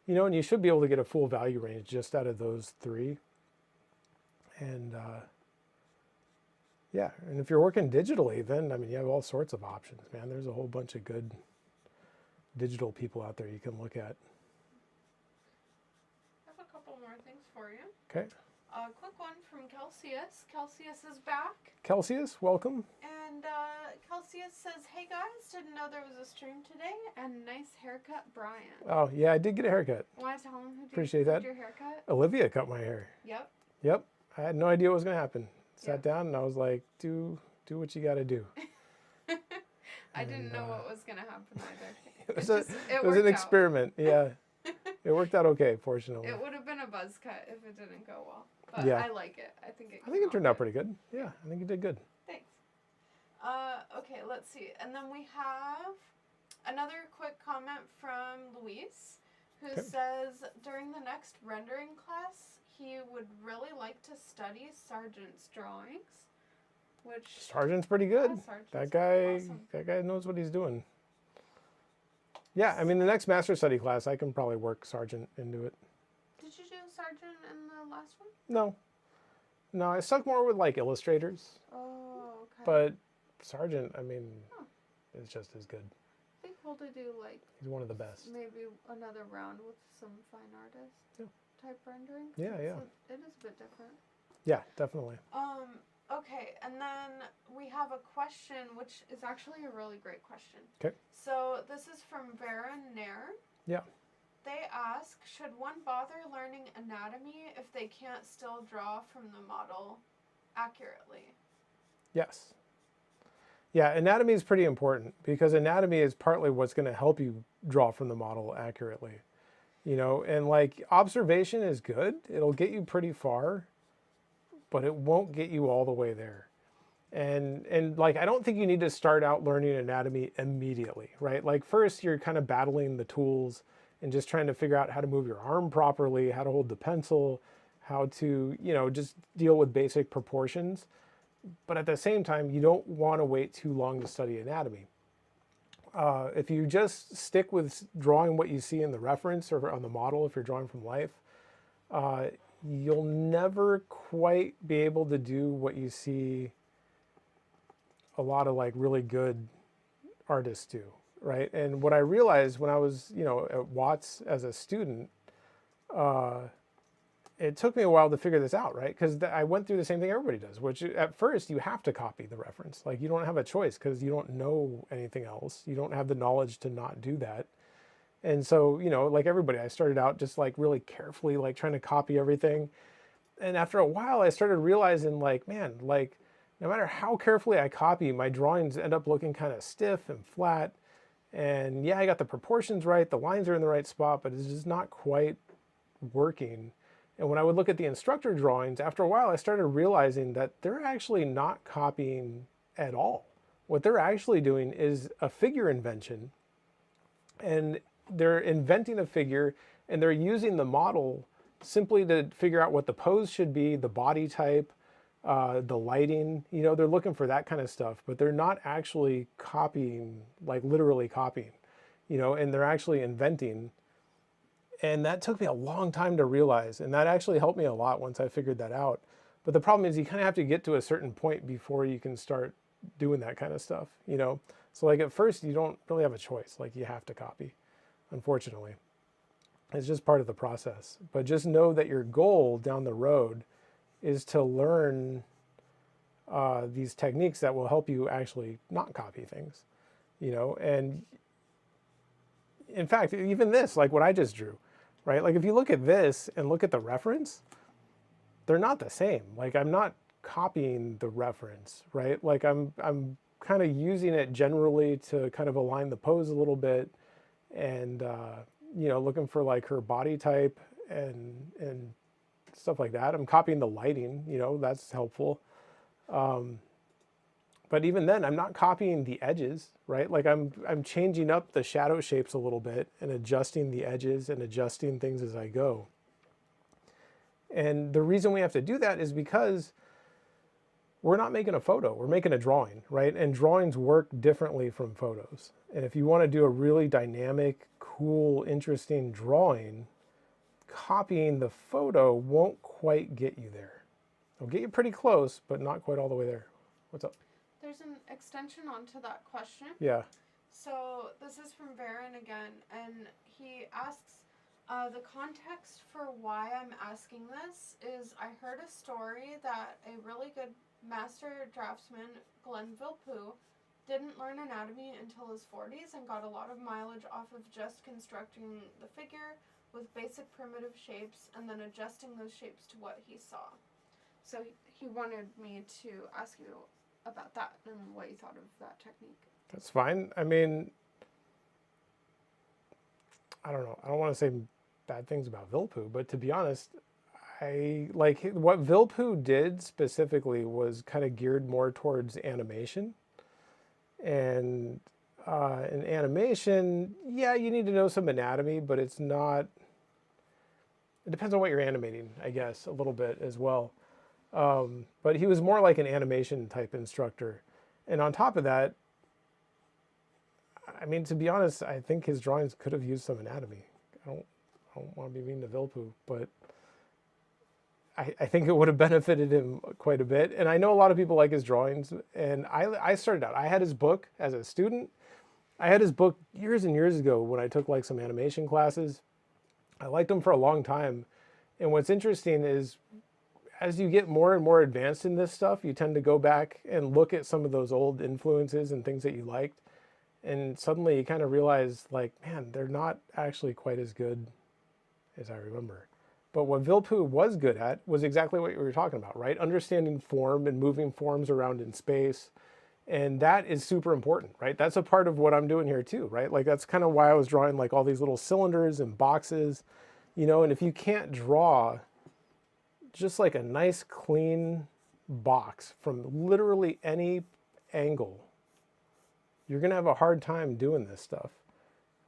you know, and you should be able to get a full value range just out of those three. And yeah, and if you're working digitally, then I mean, you have all sorts of options, man. There's a whole bunch of good digital people out there you can look at. I have a couple more things for you. Okay. A quick one from Celsius. Celsius is back. Celsius, welcome. And Celsius says, "Hey guys, didn't know there was a stream today, and nice haircut, Brian." Oh yeah, I did get a haircut. Want to tell him who Appreciate did that. your haircut? Olivia cut my hair. Yep. Yep. I had no idea what was going to happen. Sat Yep. down and I was like, do what you got to do. I didn't know what was going to happen either. It was an experiment. Yeah. It worked out okay, fortunately. It would have been a buzz cut if it didn't go well. But Yeah. I like it. I think it turned out pretty good. Yeah, I think you did good. Thanks. Okay, let's see. And then we have another quick comment from Luis, who says, during the next rendering class, he would really like to study Sargent's drawings. Which Sargent's pretty good. Yeah, Sargent's that guy awesome. That guy knows what he's doing. Yeah, I mean the next master study class I can probably work Sargent into it. Did you do Sargent in the last one? No, I stuck more with like illustrators. Oh, okay. But Sargent, I mean, is just as good. I think we'll do like He's one of the best. maybe another round with some fine artist type rendering. Yeah, yeah. It is a bit different. Yeah, definitely. Okay, and then we have a question, which is actually a really great question. Okay. So this is from Vera Nair. Yeah. They ask, should one bother learning anatomy if they can't still draw from the model accurately? Yes. Yeah, anatomy is pretty important because anatomy is partly what's going to help you draw from the model accurately. You know, and like observation is good. It'll get you pretty far, but it won't get you all the way there. And like, I don't think you need to start out learning anatomy immediately, right? Like first you're kind of battling the tools and just trying to figure out how to move your arm properly, how to hold the pencil, how to, you know, just deal with basic proportions. But at the same time, you don't want to wait too long to study anatomy. If you just stick with drawing what you see in the reference or on the model, if you're drawing from life, you'll never quite be able to do what you see a lot of like really good artists do, right? And what I realized when I was, you know, at Watts as a student, it took me a while to figure this out, right? Because I went through the same thing everybody does, which at first you have to copy the reference. Like you don't have a choice because you don't know anything else. You don't have the knowledge to not do that. And so, you know, like everybody, I started out just like really carefully, like trying to copy everything. And after a while, I started realizing like, man, like no matter how carefully I copy, my drawings end up looking kind of stiff and flat. And yeah, I got the proportions right. The lines are in the right spot, but it's just not quite working. And when I would look at the instructor drawings, after a while, I started realizing that they're actually not copying at all. What they're actually doing is a figure invention. And they're inventing a figure and they're using the model simply to figure out what the pose should be, the body type, the lighting, you know, they're looking for that kind of stuff, but they're not actually copying, like literally copying, you know, and they're actually inventing. And that took me a long time to realize, and that actually helped me a lot once I figured that out. But the problem is you kind of have to get to a certain point before you can start doing that kind of stuff, you know? So like at first you don't really have a choice, like you have to copy, unfortunately. It's just part of the process. But just know that your goal down the road is to learn these techniques that will help you actually not copy things, you know? And in fact, even this, like what I just drew, right? Like if you look at this and look at the reference, they're not the same. Like I'm not copying the reference, right? Like I'm kind of using it generally to kind of align the pose a little bit and, you know, looking for like her body type and stuff like that. I'm copying the lighting, you know, that's helpful. But But even then, I'm not copying the edges, right? Like I'm changing up the shadow shapes a little bit and adjusting the edges and adjusting things as I go. And the reason we have to do that is because we're not making a photo, we're making a drawing, right? And drawings work differently from photos. And if you want to do a really dynamic, cool, interesting drawing, copying the photo won't quite get you there. It'll get you pretty close, but not quite all the way there. What's up? There's an extension onto that question. Yeah. So this is from Varen again, and he asks, the context for why I'm asking this is I heard a story that a really good master draftsman, Glenn Villepeu, didn't learn anatomy until his 40s and got a lot of mileage off of just constructing the figure with basic primitive shapes and then adjusting those shapes to what he saw. So he wanted me to ask you about that and what you thought of that technique. That's fine. I mean, I don't know. I don't want to say bad things about Villepeu, but to be honest, I like what Villepeu did specifically was kind of geared more towards animation. And in animation, yeah, you need to know some anatomy, but it's not, it depends on what you're animating, I guess, a little bit as well. But he was more like an animation type instructor. And on top of that, I mean, to be honest, I think his drawings could have used some anatomy. I don't want to be mean to Villepeu, but I think it would have benefited him quite a bit. And I know a lot of people like his drawings. And I started out, I had his book as a student. I had his book years and years ago when I took like some animation classes. I liked him for a long time. And what's interesting is as you get more and more advanced in this stuff, you tend to go back and look at some of those old influences and things that you liked. And suddenly you kind of realize like, man, they're not actually quite as good as I remember. But what Villepeu was good at was exactly what you were talking about, right? Understanding form and moving forms around in space. And that is super important, right? That's a part of what I'm doing here too, right? Like that's kind of why I was drawing like all these little cylinders and boxes, you know, and if you can't draw just like a nice clean box from literally any angle, you're gonna have a hard time doing this stuff,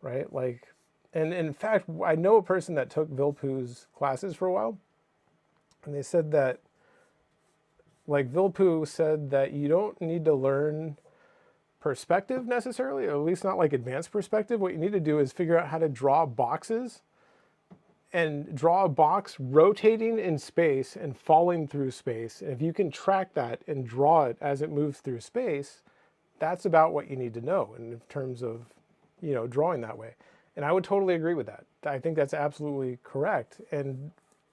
right? Like, and in fact, I know a person that took Villepeu's classes for a while, and they said that, like Villepeu said that you don't need to learn perspective necessarily, or at least not like advanced perspective. What you need to do is figure out how to draw boxes and draw a box rotating in space and falling through space. And if you can track that and draw it as it moves through space, that's about what you need to know in terms of, you know, drawing that way. And I would totally agree with that. I think that's absolutely correct. And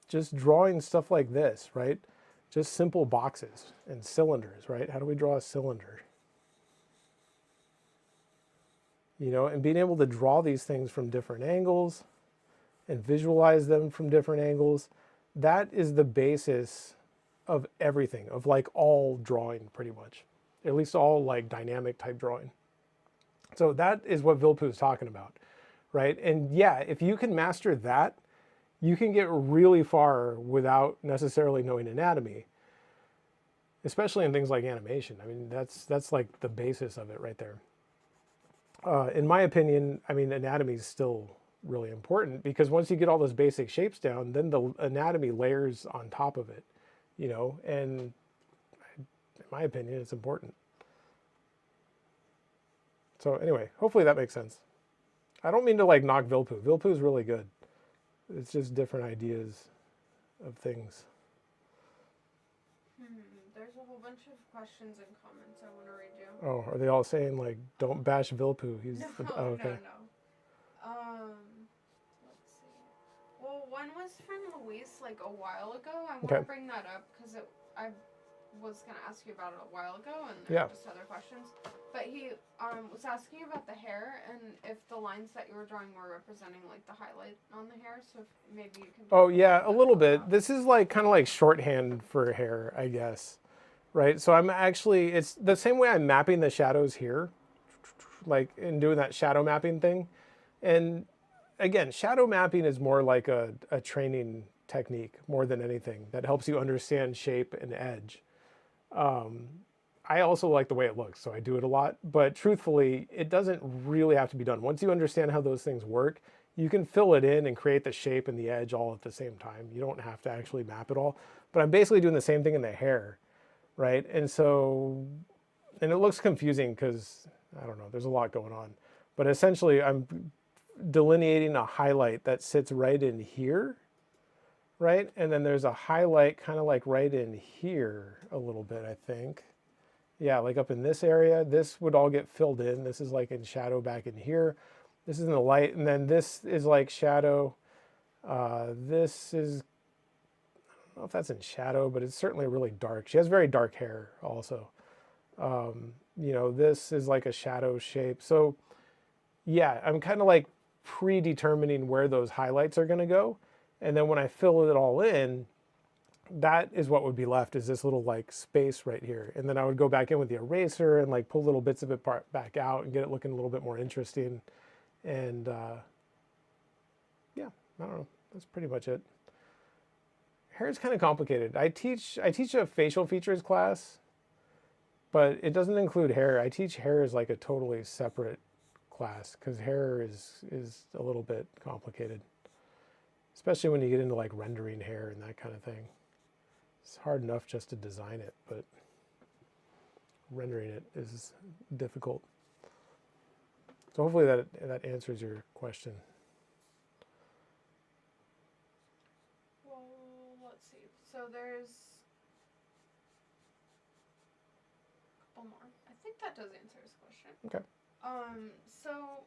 just drawing stuff like this, right? Just simple boxes and cylinders, right? How do we draw a cylinder? You know, and being able to draw these things from different angles and visualize them from different angles, that is the basis of everything, of like all drawing pretty much. At least all like dynamic type drawing. So that is what Villepeu is talking about, right? And yeah, if you can master that, you can get really far without necessarily knowing anatomy, especially in things like animation. I mean, that's like the basis of it right there. In my opinion, I mean, anatomy is still really important because once you get all those basic shapes down, then the anatomy layers on top of it, you know, and in my opinion, it's important. So anyway, hopefully that makes sense. I don't mean to like knock Villepeu. Villepeu is really good. It's just different ideas of things. There's a whole bunch of questions and comments I want to read you. Oh, are they all saying like, don't bash Villepeu? He's No, oh, okay. no. Let's see. Well, one was from Luis like a while ago. I want to bring that up because I was going to ask you about it a while ago and there were just other questions. But he was asking about the hair and if the lines that you were drawing were representing like the highlight on the hair. So if maybe you can... Oh yeah, a little bit. This is like kind of like shorthand for hair, I guess. Right? So I'm actually, it's the same way I'm mapping the shadows here, like in doing that shadow mapping thing. And again, shadow mapping is more like a training technique more than anything that helps you understand shape and edge. I also like the way it looks, so I do it a lot. But truthfully, it doesn't really have to be done. Once you understand how those things work, you can fill it in and create the shape and the edge all at the same time. You don't have to actually map it all. But I'm basically doing the same thing in the hair, right? And so, and it looks confusing because, I don't know, there's a lot going on. But essentially, I'm delineating a highlight that sits right in here, right? And then there's a highlight kind of like right in here a little bit, I think. Yeah, like up in this area, this would all get filled in. This is like in shadow back in here. This is in the light, and then this is like shadow. This is, I don't know if that's in shadow, but it's certainly really dark. She has very dark hair also. You know, this is like a shadow shape. So yeah, I'm kind of like predetermining where those highlights are going to go. And then when I fill it all in, that is what would be left, is this little like space right here. And then I would go back in with the eraser and like pull little bits of it back out and get it looking a little bit more interesting. And yeah, I don't know. That's pretty much it. Hair is kind of complicated. I teach a facial features class, but it doesn't include hair. I teach hair as like a totally separate class because hair is a little bit complicated, especially when you get into like rendering hair and that kind of thing. It's hard enough just to design it, but rendering it is difficult. So hopefully that answers your question. Well, let's see. So there's a couple more. I think that does answer his question. Okay. So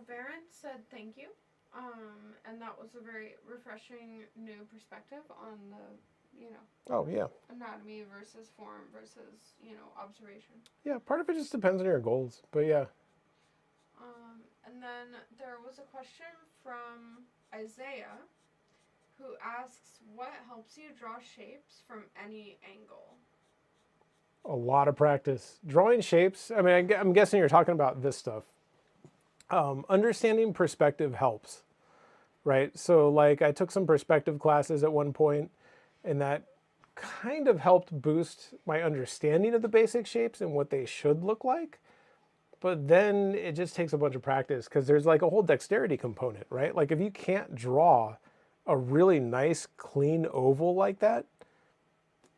Baron said thank you. And that was a very refreshing new perspective on the, you know, Oh, yeah. anatomy versus form versus, you know, observation. Yeah, part of it just depends on your goals, but yeah. And then there was a question from Isaiah who asks, what helps you draw shapes from any angle? A lot of practice. Drawing shapes, I mean, I'm guessing you're talking about this stuff. Understanding perspective helps, right? So like I took some perspective classes at one point, and that kind of helped boost my understanding of the basic shapes and what they should look like. But then it just takes a bunch of practice because there's like a whole dexterity component, right? Like if you can't draw a really nice, clean oval like that,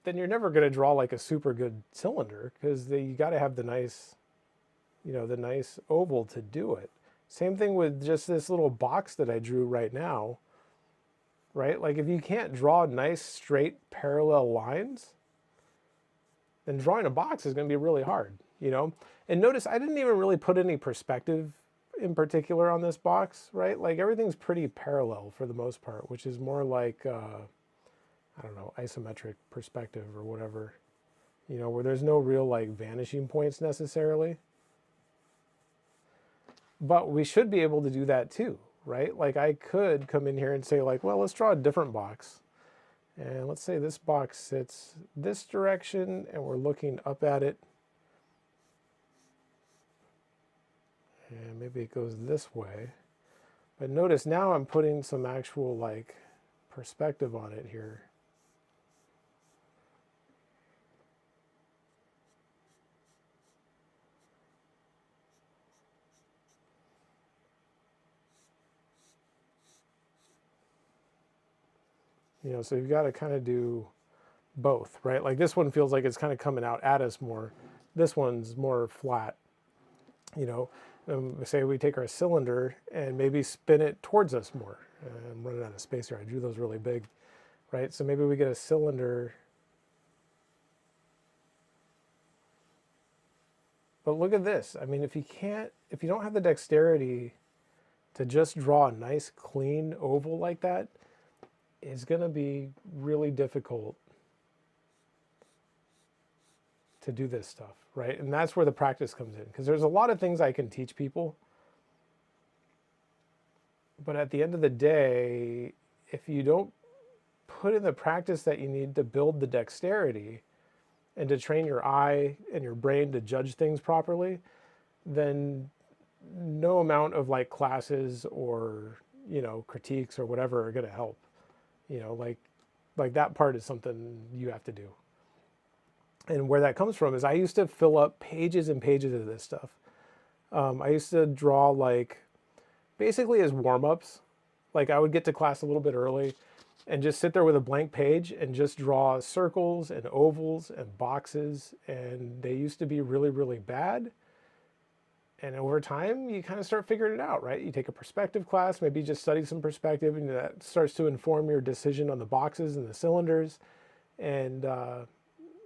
then you're never going to draw like a super good cylinder because you got to have the nice, you know, the nice oval to do it. Same thing with just this little box that I drew right now, right? Like if you can't draw nice, straight, parallel lines, then drawing a box is going to be really hard, you know? And notice I didn't even really put any perspective in particular on this box, right? Like everything's pretty parallel for the most part, which is more like, I don't know, isometric perspective or whatever, you know, where there's no real like vanishing points necessarily. But we should be able to do that too, right? Like I could come in here and say like, well, let's draw a different box. And let's say this box sits this direction and we're looking up at it. And maybe it goes this way. But notice now I'm putting some actual like perspective on it here. You know, so you've got to kind of do both, right? Like this one feels like it's kind of coming out at us more. This one's more flat, you know. Say we take our cylinder and maybe spin it towards us more. I'm running out of space here. I drew those really big, right? So maybe we get a cylinder. But look at this. I mean, if you don't have the dexterity to just draw a nice clean oval like that, it's going to be really difficult to do this stuff, right? And that's where the practice comes in, because there's a lot of things I can teach people, but at the end of the day, if you don't put in the practice that you need to build the dexterity and to train your eye and your brain to judge things properly, then no amount of like classes or, you know, critiques or whatever are going to help. You know, like that part is something you have to do. And where that comes from is I used to fill up pages and pages of this stuff. I used to draw like basically as warm-ups. Like I would get to class a little bit early and just sit there with a blank page and just draw circles and ovals and boxes. And they used to be really, really bad. And over time, you kind of start figuring it out, right? You take a perspective class, maybe just study some perspective, and that starts to inform your decision on the boxes and the cylinders. And,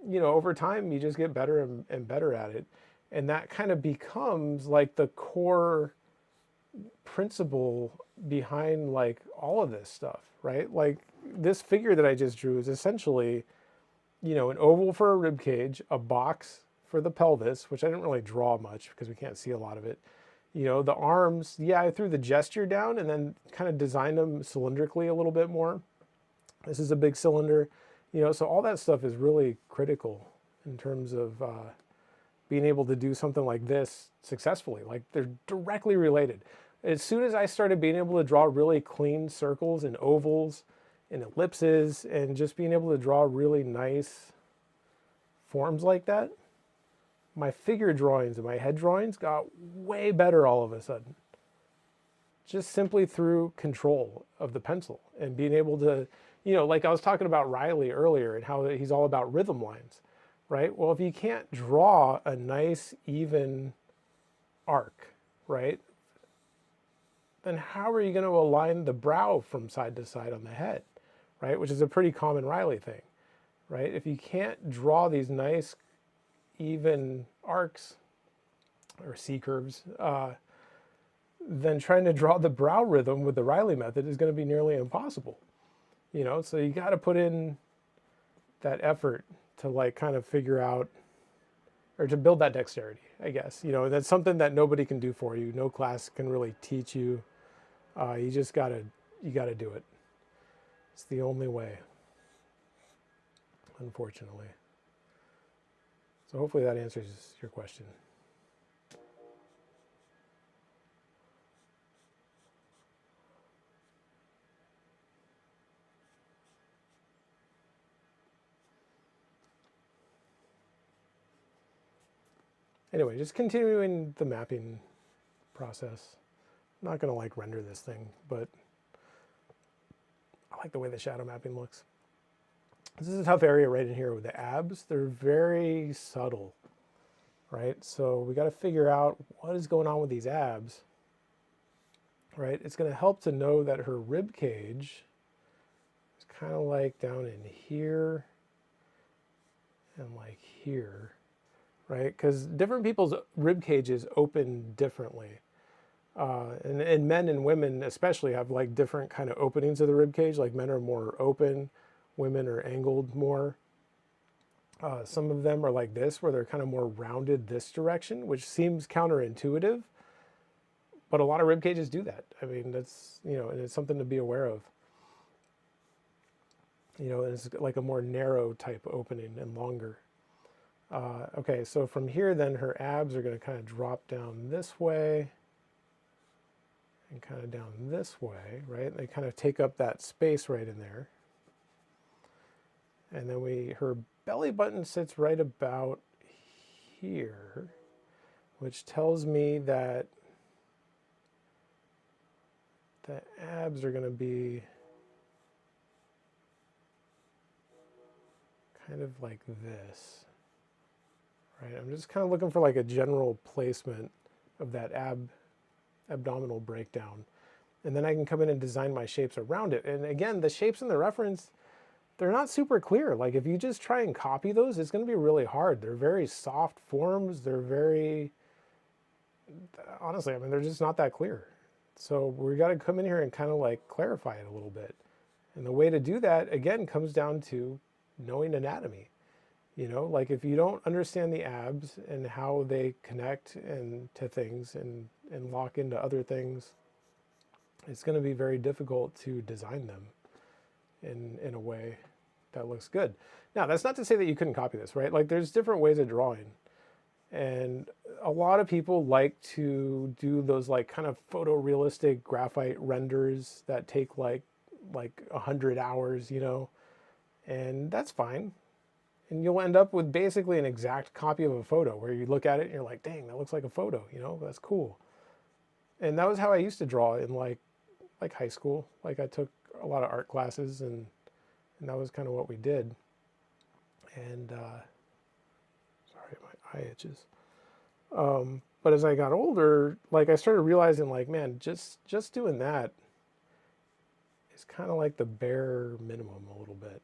over time, you just get better and better at it. And that kind of becomes like the core principle behind like all of this stuff, right? Like this figure that I just drew is essentially, an oval for a rib cage, a box for the pelvis, which I didn't really draw much because we can't see a lot of it. The arms, yeah, I threw the gesture down and then kind of designed them cylindrically a little bit more. This is a big cylinder, so all that stuff is really critical in terms of being able to do something like this successfully. Like they're directly related. As soon as I started being able to draw really clean circles and ovals and ellipses and just being able to draw really nice forms like that, my figure drawings and my head drawings got way better all of a sudden. Just simply through control of the pencil and being able to, like I was talking about Riley earlier and how he's all about rhythm lines, right? Well, if you can't draw a nice, even arc, right, then how are you going to align the brow from side to side on the head, right? Which is a pretty common Riley thing, right? If you can't draw these nice, even arcs or C curves, then trying to draw the brow rhythm with the Riley method is going to be nearly impossible. So you got to put in that effort to like kind of figure out or to build that dexterity, I guess. That's something that nobody can do for you. No class can really teach you. You just gotta do it. It's the only way, unfortunately. So hopefully that answers your question. Anyway, just continuing the mapping process. I'm not gonna like render this thing, but I like the way the shadow mapping looks. This is a tough area right in here with the abs. They're very subtle, right? So we got to figure out what is going on with these abs, right? It's going to help to know that her rib cage is kind of like down in here and like here, right? Because different people's rib cages open differently. And men and women especially have like different kind of openings of the rib cage. Like men are more open, women are angled more. Some of them are like this, where they're kind of more rounded this direction, which seems counterintuitive. But a lot of rib cages do that. I mean, that's, and it's something to be aware of. It's like a more narrow type opening and longer. Okay, so from here then her abs are going to kind of drop down this way and kind of down this way, right? They kind of take up that space right in there. And then her belly button sits right about here, which tells me that the abs are going to be kind of like this, right? I'm just kind of looking for like a general placement of that abdominal breakdown. And then I can come in and design my shapes around it. And again, the shapes in the reference, they're not super clear. Like if you just try and copy those, it's going to be really hard. They're very soft forms. They're very, honestly, I mean, they're just not that clear. So we got to come in here and kind of like clarify it a little bit. And the way to do that, again, comes down to knowing anatomy. Like if you don't understand the abs and how they connect to things and lock into other things, it's going to be very difficult to design them in a way that looks good. Now, that's not to say that you couldn't copy this, right? Like there's different ways of drawing. And a lot of people like to do those like kind of photorealistic graphite renders that take like 100 hours, and that's fine. And you'll end up with basically an exact copy of a photo where you look at it and you're like, dang, that looks like a photo, you know, that's cool. And that was how I used to draw in like high school. Like I took a lot of art classes and that was kind of what we did. And sorry, my eye itches. But as I got older, like I started realizing like, man, just doing that is kind of like the bare minimum a little bit.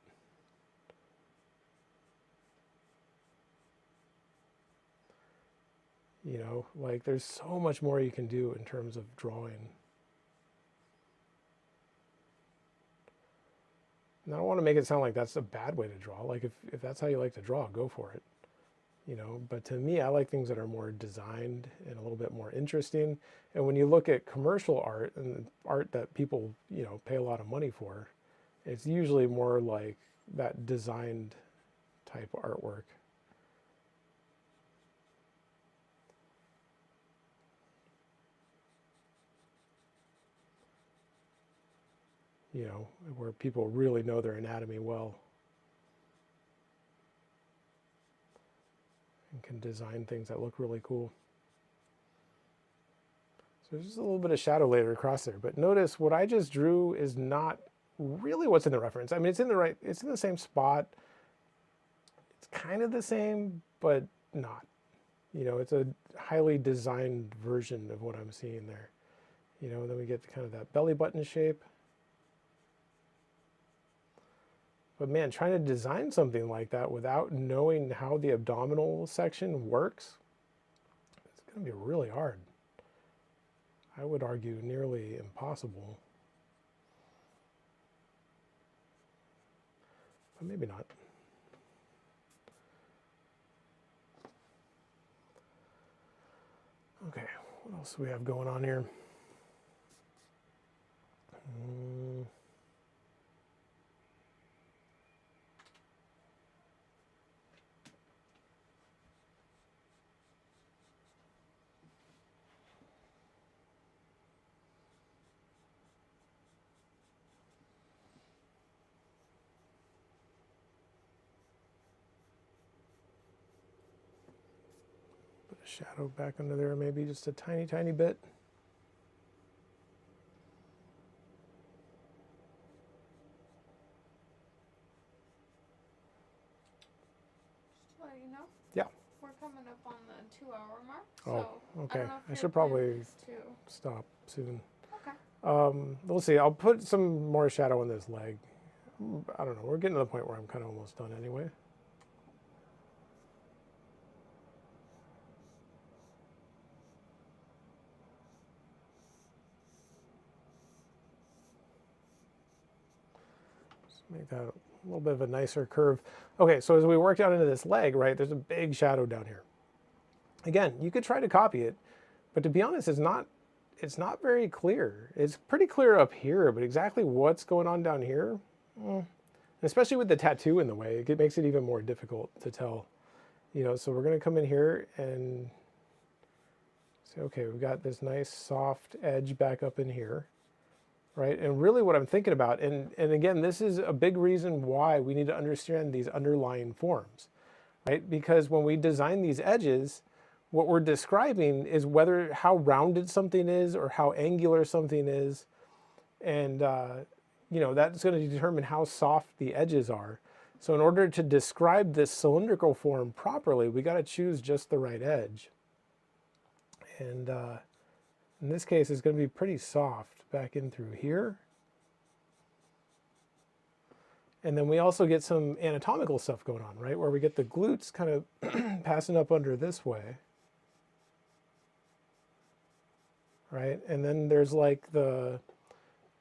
You know, like there's so much more you can do in terms of drawing. And I don't want to make it sound like that's a bad way to draw. Like if that's how you like to draw, go for it. You know, but to me, I like things that are more designed and a little bit more interesting. And when you look at commercial art and art that people, you know, pay a lot of money for, it's usually more like that designed type artwork. You know, where people really know their anatomy well and can design things that look really cool. So there's just a little bit of shadow layer across there, but notice what I just drew is not really what's in the reference. I mean, it's in the same spot. It's kind of the same, but not. You know, it's a highly designed version of what I'm seeing there. You know, then we get kind of that belly button shape. But man, trying to design something like that without knowing how the abdominal section works, it's going to be really hard. I would argue nearly impossible. But maybe not. Okay, what else do we have going on here? Put a shadow back under there, maybe just a tiny, tiny bit. You know? Yeah. We're coming up on the 2-hour mark. Oh, okay. I should probably to stop soon. Okay. We'll see. I'll put some more shadow on this leg. I don't know. We're getting to the point where I'm kind of almost done anyway. Just make that a little bit of a nicer curve. Okay, so as we work down into this leg, right, there's a big shadow down here. Again, you could try to copy it, but to be honest, it's not very clear. It's pretty clear up here, but exactly what's going on down here, especially with the tattoo in the way, it makes it even more difficult to tell. You know, so we're going to come in here and say, okay, we've got this nice soft edge back up in here, right? And really what I'm thinking about, and again, this is a big reason why we need to understand these underlying forms, right? Because when we design these edges, what we're describing is how rounded something is or how angular something is. And, you know, that's going to determine how soft the edges are. So in order to describe this cylindrical form properly, we got to choose just the right edge. And in this case, it's going to be pretty soft back in through here. And then we also get some anatomical stuff going on, right? Where we get the glutes kind of passing up under this way. Right? And then there's like the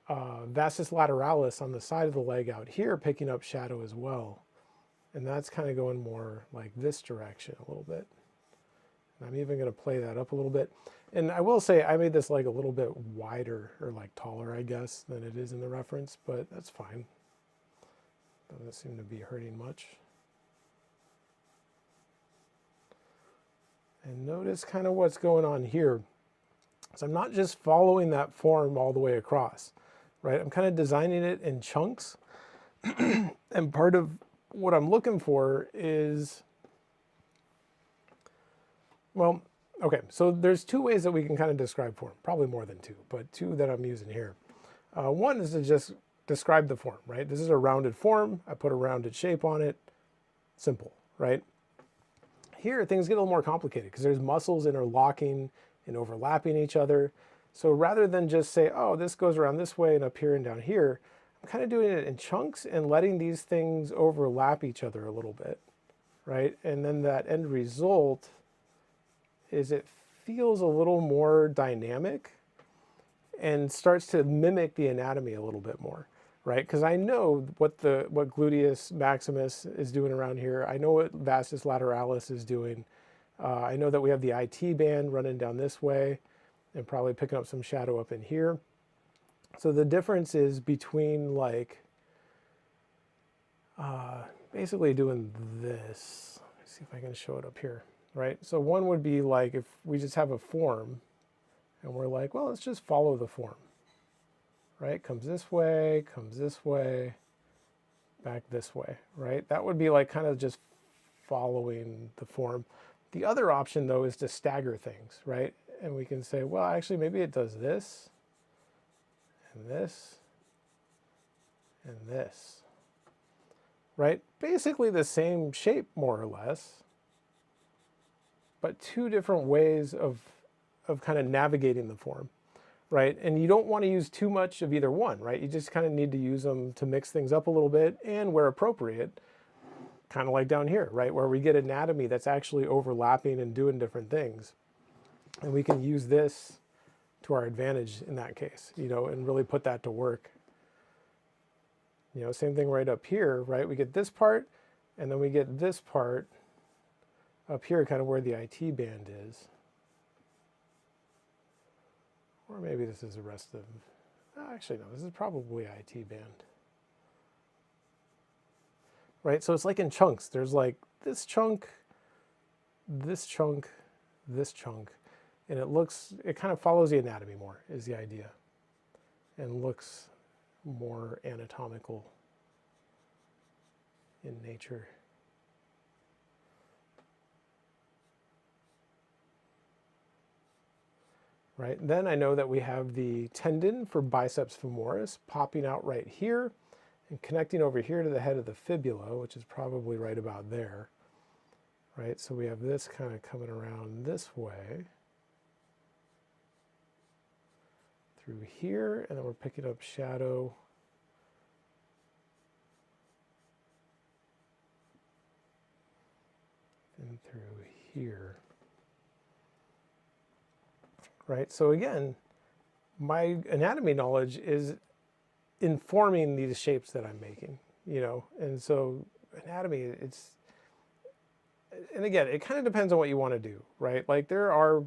vastus lateralis on the side of the leg out here picking up shadow as well. And that's kind of going more like this direction a little bit. And I'm even going to play that up a little bit. And I will say I made this leg a little bit wider or like taller, I guess, than it is in the reference, but that's fine. Doesn't seem to be hurting much. And notice kind of what's going on here. So I'm not just following that form all the way across, right? I'm kind of designing it in chunks. And part of what I'm looking for is, well, okay, so there's two ways that we can kind of describe form, probably more than two, but two that I'm using here. One is to just describe the form, right? This is a rounded form. I put a rounded shape on it. Simple, right? Here, things get a little more complicated because there's muscles interlocking and overlapping each other. So rather than just say, oh, this goes around this way and up here and down here, I'm kind of doing it in chunks and letting these things overlap each other a little bit, right? And then that end result is it feels a little more dynamic and starts to mimic the anatomy a little bit more, right? Because I know what gluteus maximus is doing around here. I know what vastus lateralis is doing. I know that we have the IT band running down this way and probably picking up some shadow up in here. So the difference is between like basically doing this. Let's see if I can show it up here, right? So one would be like if we just have a form and we're like, well, let's just follow the form, right? Comes this way, back this way, right? That would be like kind of just following the form. The other option though is to stagger things, right? And we can say, well, actually maybe it does this, and this, and this, right? Basically the same shape more or less, but two different ways of kind of navigating the form, right? And you don't want to use too much of either one, right? You just kind of need to use them to mix things up a little bit and where appropriate, kind of like down here, right? Where we get anatomy that's actually overlapping and doing different things. And we can use this to our advantage in that case, you know, and really put that to work. You know, same thing right up here, right? We get this part, and then we get this part up here, kind of where the IT band is. Or maybe this is the rest of, actually no, this is probably IT band. Right, so it's like in chunks. There's like this chunk, this chunk, this chunk. And it kind of follows the anatomy more, is the idea. And looks more anatomical in nature. Right, then I know that we have the tendon for biceps femoris popping out right here and connecting over here to the head of the fibula, which is probably right about there. Right, so we have this kind of coming around this way through here, and then we're picking up shadow and through here. Right, so again, my anatomy knowledge is informing these shapes that I'm making, you know, and so anatomy, and again, it kind of depends on what you want to do, right? Like there are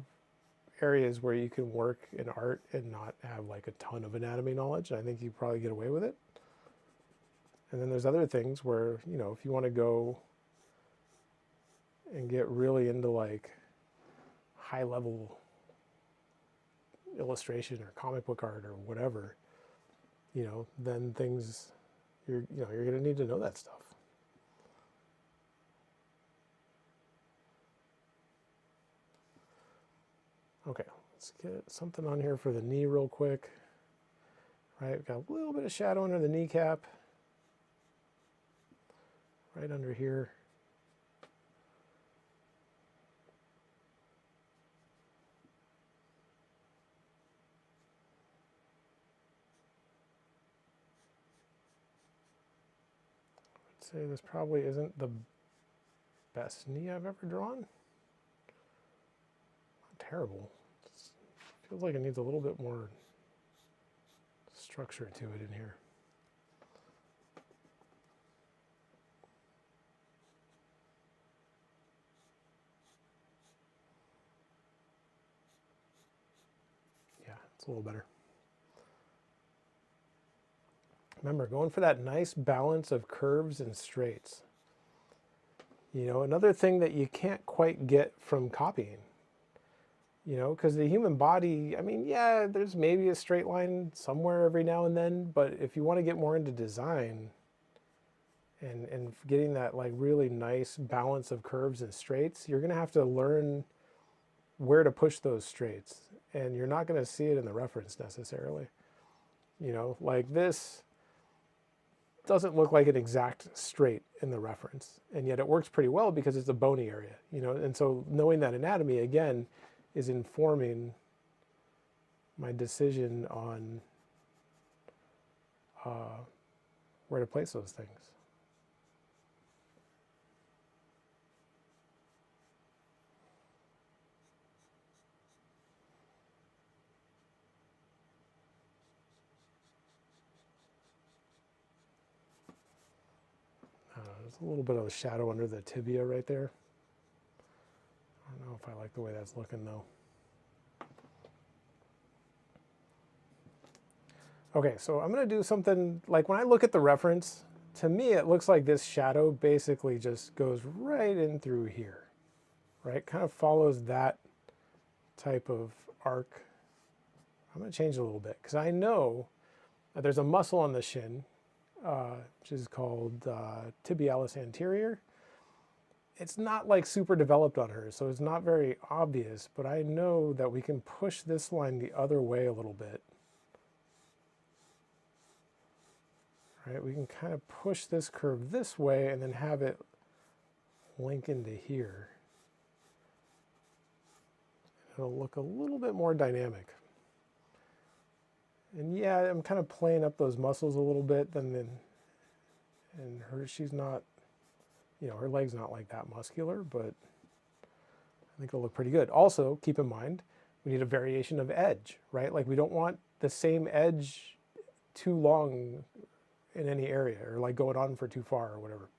areas where you can work in art and not have like a ton of anatomy knowledge, and I think you probably get away with it. And then there's other things where, you know, if you want to go and get really into like high level illustration or comic book art or whatever, you know, then things you're going to need to know that stuff. Okay, let's get something on here for the knee real quick. Right, we've got a little bit of shadow under the kneecap, right under here. Say this probably isn't the best knee I've ever drawn. Not terrible. It feels like it needs a little bit more structure to it in here. Yeah, it's a little better. Remember, going for that nice balance of curves and straights. You know, another thing that you can't quite get from copying, you know, because the human body, I mean, yeah, there's maybe a straight line somewhere every now and then, but if you want to get more into design and getting that like really nice balance of curves and straights, you're going to have to learn where to push those straights, and you're not going to see it in the reference necessarily. You know, like this doesn't look like an exact straight in the reference, and yet it works pretty well because it's a bony area, you know, and so knowing that anatomy again is informing my decision on where to place those things. There's a little bit of a shadow under the tibia right there. I don't know if I like the way that's looking though. Okay, so I'm going to do something like when I look at the reference, to me it looks like this shadow basically just goes right in through here, right? Kind of follows that type of arc. I'm going to change it a little bit because I know that there's a muscle on the shin, which is called tibialis anterior. It's not like super developed on her, so it's not very obvious, but I know that we can push this line the other way a little bit. Right, we can kind of push this curve this way and then have it link into here. It'll look a little bit more dynamic. And yeah, I'm kind of playing up those muscles a little bit, and she's not, you know, her leg's not like that muscular, but I think it'll look pretty good. Also, keep in mind, we need a variation of edge, right? Like we don't want the same edge too long in any area, or like going on for too far or whatever,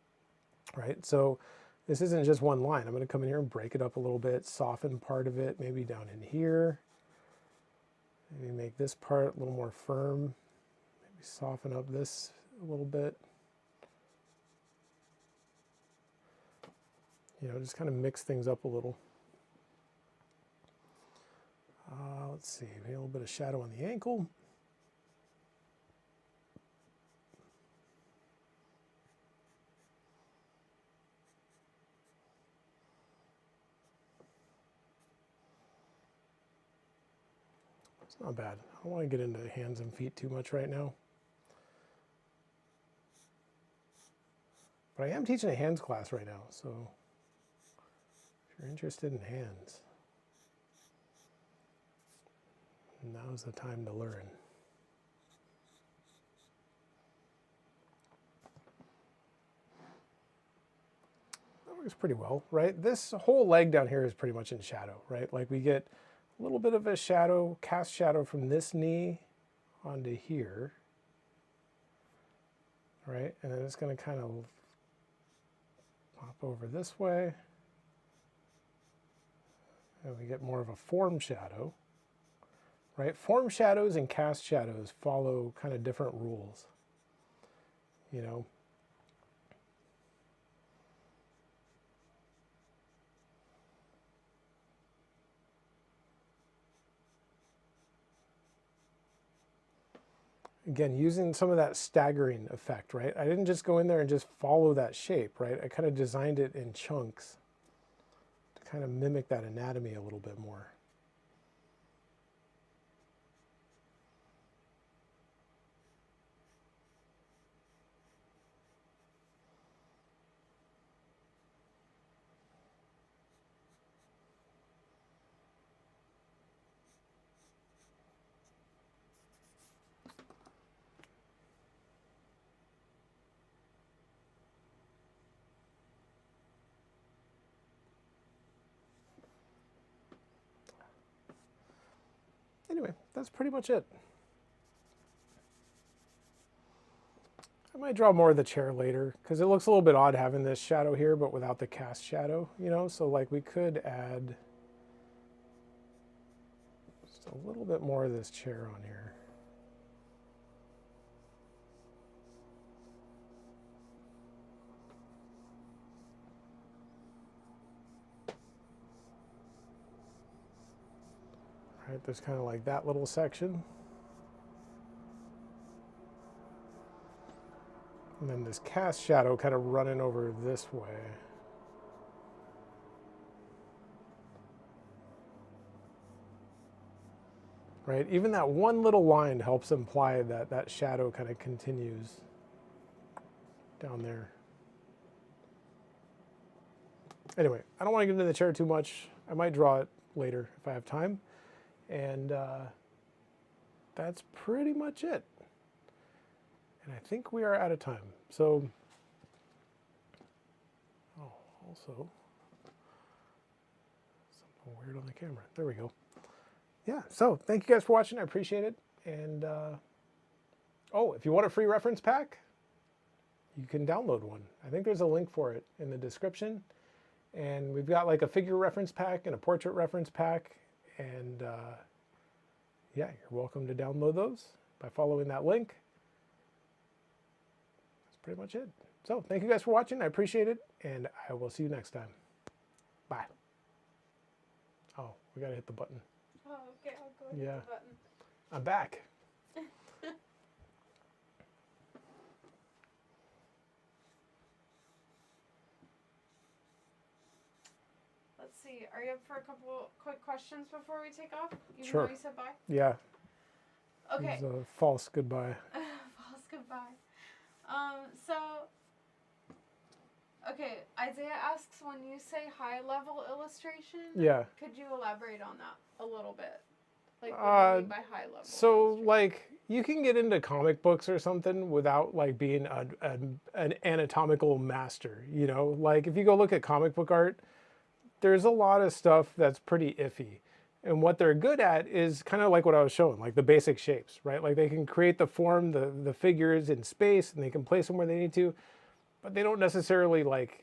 right? So this isn't just one line. I'm going to come in here and break it up a little bit, soften part of it, maybe down in here. Maybe make this part a little more firm. Maybe soften up this a little bit. You know, just kind of mix things up a little. Let's see, maybe a little bit of shadow on the ankle. It's not bad. I don't want to get into hands and feet too much right now. But I am teaching a hands class right now, so if you're interested in hands, now's the time to learn. That works pretty well, right? This whole leg down here is pretty much in shadow, right? Like we get a little bit of a shadow, cast shadow from this knee onto here, right? And then it's going to kind of pop over this way. And we get more of a form shadow, right? Form shadows and cast shadows follow kind of different rules, you know? Again, using some of that staggering effect, right? I didn't just go in there and just follow that shape, right? I kind of designed it in chunks to kind of mimic that anatomy a little bit more. Anyway, that's pretty much it. I might draw more of the chair later because it looks a little bit odd having this shadow here, but without the cast shadow, you know? So like we could add just a little bit more of this chair on here. Right, there's kind of like that little section. And then this cast shadow kind of running over this way. Right? Even that one little line helps imply that that shadow kind of continues down there. Anyway, I don't want to get into the chair too much. I might draw it later if I have time. And that's pretty much it. And I think we are out of time. So, oh, also, something weird on the camera. There we go. Yeah, so thank you guys for watching. I appreciate it. And, oh, if you want a free reference pack, you can download one. I think there's a link for it in the description. And we've got like a figure reference pack and a portrait reference pack. And yeah, you're welcome to download those by following that link. That's pretty much it. So thank you guys for watching. I appreciate it. And I will see you next time. Bye. Oh, we got to hit the button. Oh, okay, I'll go hit the button. I'm back. Let's see. Are you up for a couple quick questions before we take off? Even Sure. though you said bye? Yeah. Okay. It was a false goodbye. False goodbye. So, okay, Isaiah asks, when you say high-level illustration, Yeah. could you elaborate on that a little bit? Like, what do you mean by high-level? So, like, you can get into comic books or something without, like, being an anatomical master, you know? Like, if you go look at comic book art, there's a lot of stuff that's pretty iffy. And what they're good at is kind of like what I was showing, like the basic shapes, right? Like they can create the form, the figures in space, and they can place them where they need to, but they don't necessarily like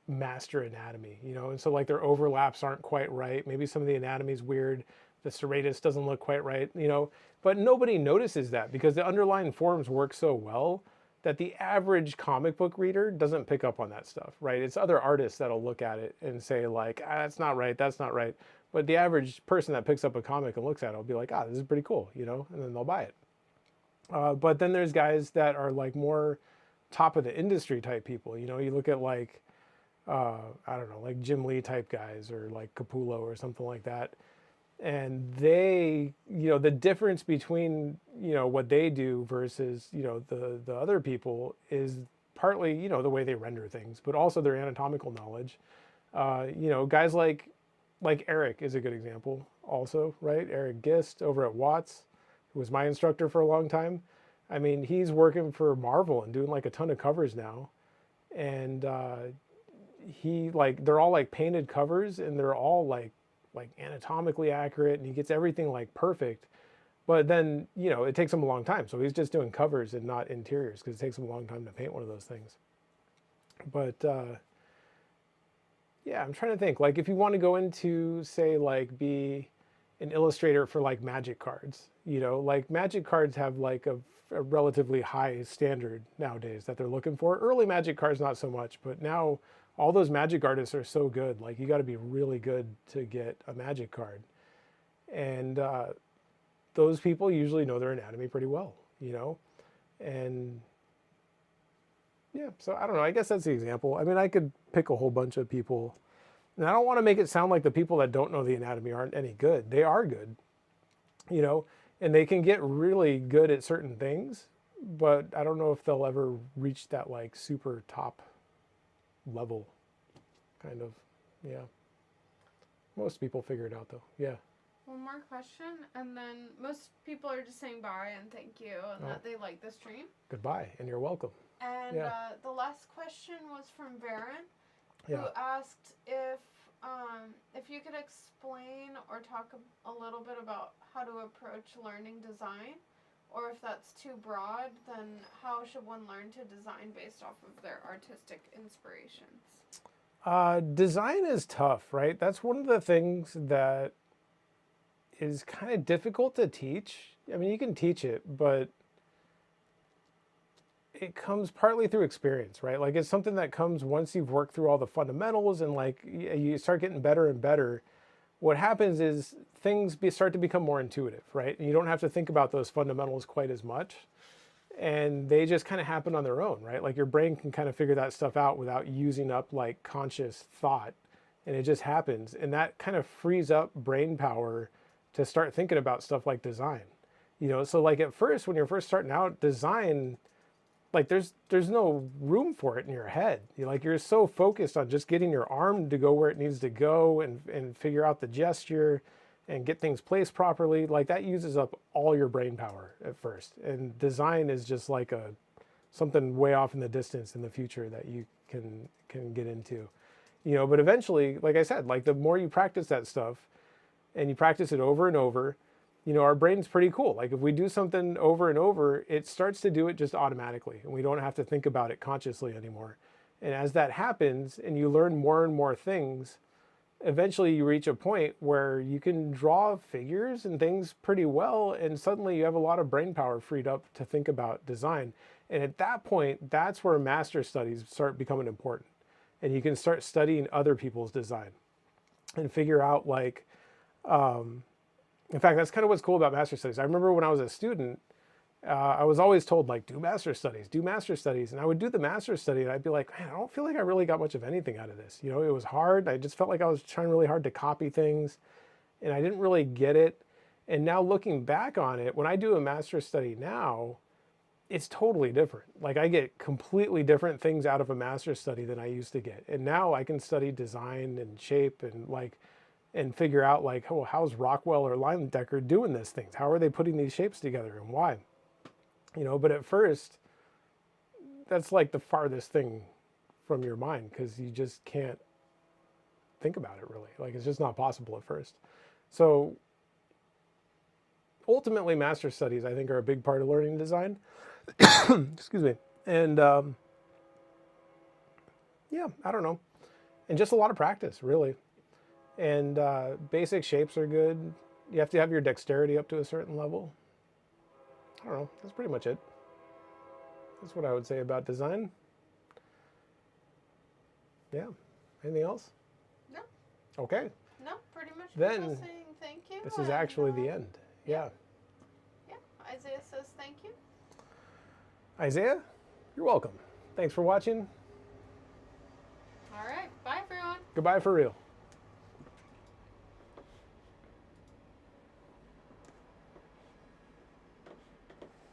master anatomy, you know? And so like their overlaps aren't quite right. Maybe some of the anatomy's weird. The serratus doesn't look quite right, you know? But nobody notices that because the underlying forms work so well that the average comic book reader doesn't pick up on that stuff, right? It's other artists that'll look at it and say like, ah, that's not right, that's not right. But the average person that picks up a comic and looks at it will be like, ah, this is pretty cool, you know, and then they'll buy it. But then there's guys that are like more top of the industry type people. You know, you look at like, I don't know, like Jim Lee type guys or like Capullo or something like that. And they, you know, the difference between, you know, what they do versus, you know, the other people is partly, you know, the way they render things, but also their anatomical knowledge. You know, guys like Eric is a good example also, right? Eric Gist over at Watts, who was my instructor for a long time. I mean, he's working for Marvel and doing like a ton of covers now. And he like, they're all like painted covers and they're all like anatomically accurate and he gets everything like perfect. But then, you know, it takes him a long time. So he's just doing covers and not interiors because it takes him a long time to paint one of those things. But yeah, I'm trying to think, like if you want to go into, say, like be an illustrator for like magic cards, you know, like magic cards have like a relatively high standard nowadays that they're looking for. Early magic cards, not so much, but now all those magic artists are so good. Like you got to be really good to get a magic card. And those people usually know their anatomy pretty well, you know, and yeah, so I don't know. I guess that's the example. I mean, I could pick a whole bunch of people. And I don't want to make it sound like the people that don't know the anatomy aren't any good. They are good, you know, and they can get really good at certain things, but I don't know if they'll ever reach that like super top level kind of, yeah. Most people figure it out though, yeah. One more question, and then most people are just saying bye and thank you, and that they like the stream. Goodbye, and you're welcome. And the last question was from Varen, who asked if you could explain or talk a little bit about how to approach learning design, or if that's too broad, then how should one learn to design based off of their artistic inspirations? Design is tough, right? That's one of the things that is kind of difficult to teach. I mean, you can teach it, but it comes partly through experience, right? Like it's something that comes once you've worked through all the fundamentals and like you start getting better and better. What happens is things start to become more intuitive, right? And you don't have to think about those fundamentals quite as much. and they just kind of happen on their own, right? Like your brain can kind of figure that stuff out without using up like conscious thought, and it just happens. And that kind of frees up brain power to start thinking about stuff like design. So like at first, when you're first starting out, design, like there's no room for it in your head. You're so focused on just getting your arm to go where it needs to go and figure out the gesture and get things placed properly. Like that uses up all your brain power at first. And design is just like something way off in the distance in the future that you can get into. But eventually, like I said, like the more you practice that stuff and you practice it over and over, our brain's pretty cool. Like if we do something over and over, it starts to do it just automatically, and we don't have to think about it consciously anymore. And as that happens and you learn more and more things, eventually you reach a point where you can draw figures and things pretty well, and suddenly you have a lot of brain power freed up to think about design. And at that point, that's where master studies start becoming important. And you can start studying other people's design and figure out like, in fact, that's kind of what's cool about master studies. I remember when I was a student, I was always told like, do master studies. And I would do the master study and I'd be like, man, I don't feel like I really got much of anything out of this. It was hard. I just felt like I was trying really hard to copy things and I didn't really get it. And now looking back on it, when I do a master study now, it's totally different. Like I get completely different things out of a master study than I used to get. And now I can study design and shape and figure out like, oh, how's Rockwell or Leyendecker doing these things? How are they putting these shapes together and why? But at first, that's like the farthest thing from your mind because you just can't think about it really. Like it's just not possible at first. So ultimately, master studies, I think, are a big part of learning design. Excuse me. And yeah, I don't know. And just a lot of practice, really. And basic shapes are good. You have to have your dexterity up to a certain level. I don't know. That's pretty much it. That's what I would say about design. Yeah. Anything else? No. Okay. No, pretty much Then people saying thank you. This is actually the end. Yeah. Yeah. Isaiah says thank you. Isaiah, you're welcome. Thanks for watching. All right. Bye, everyone. Goodbye for real.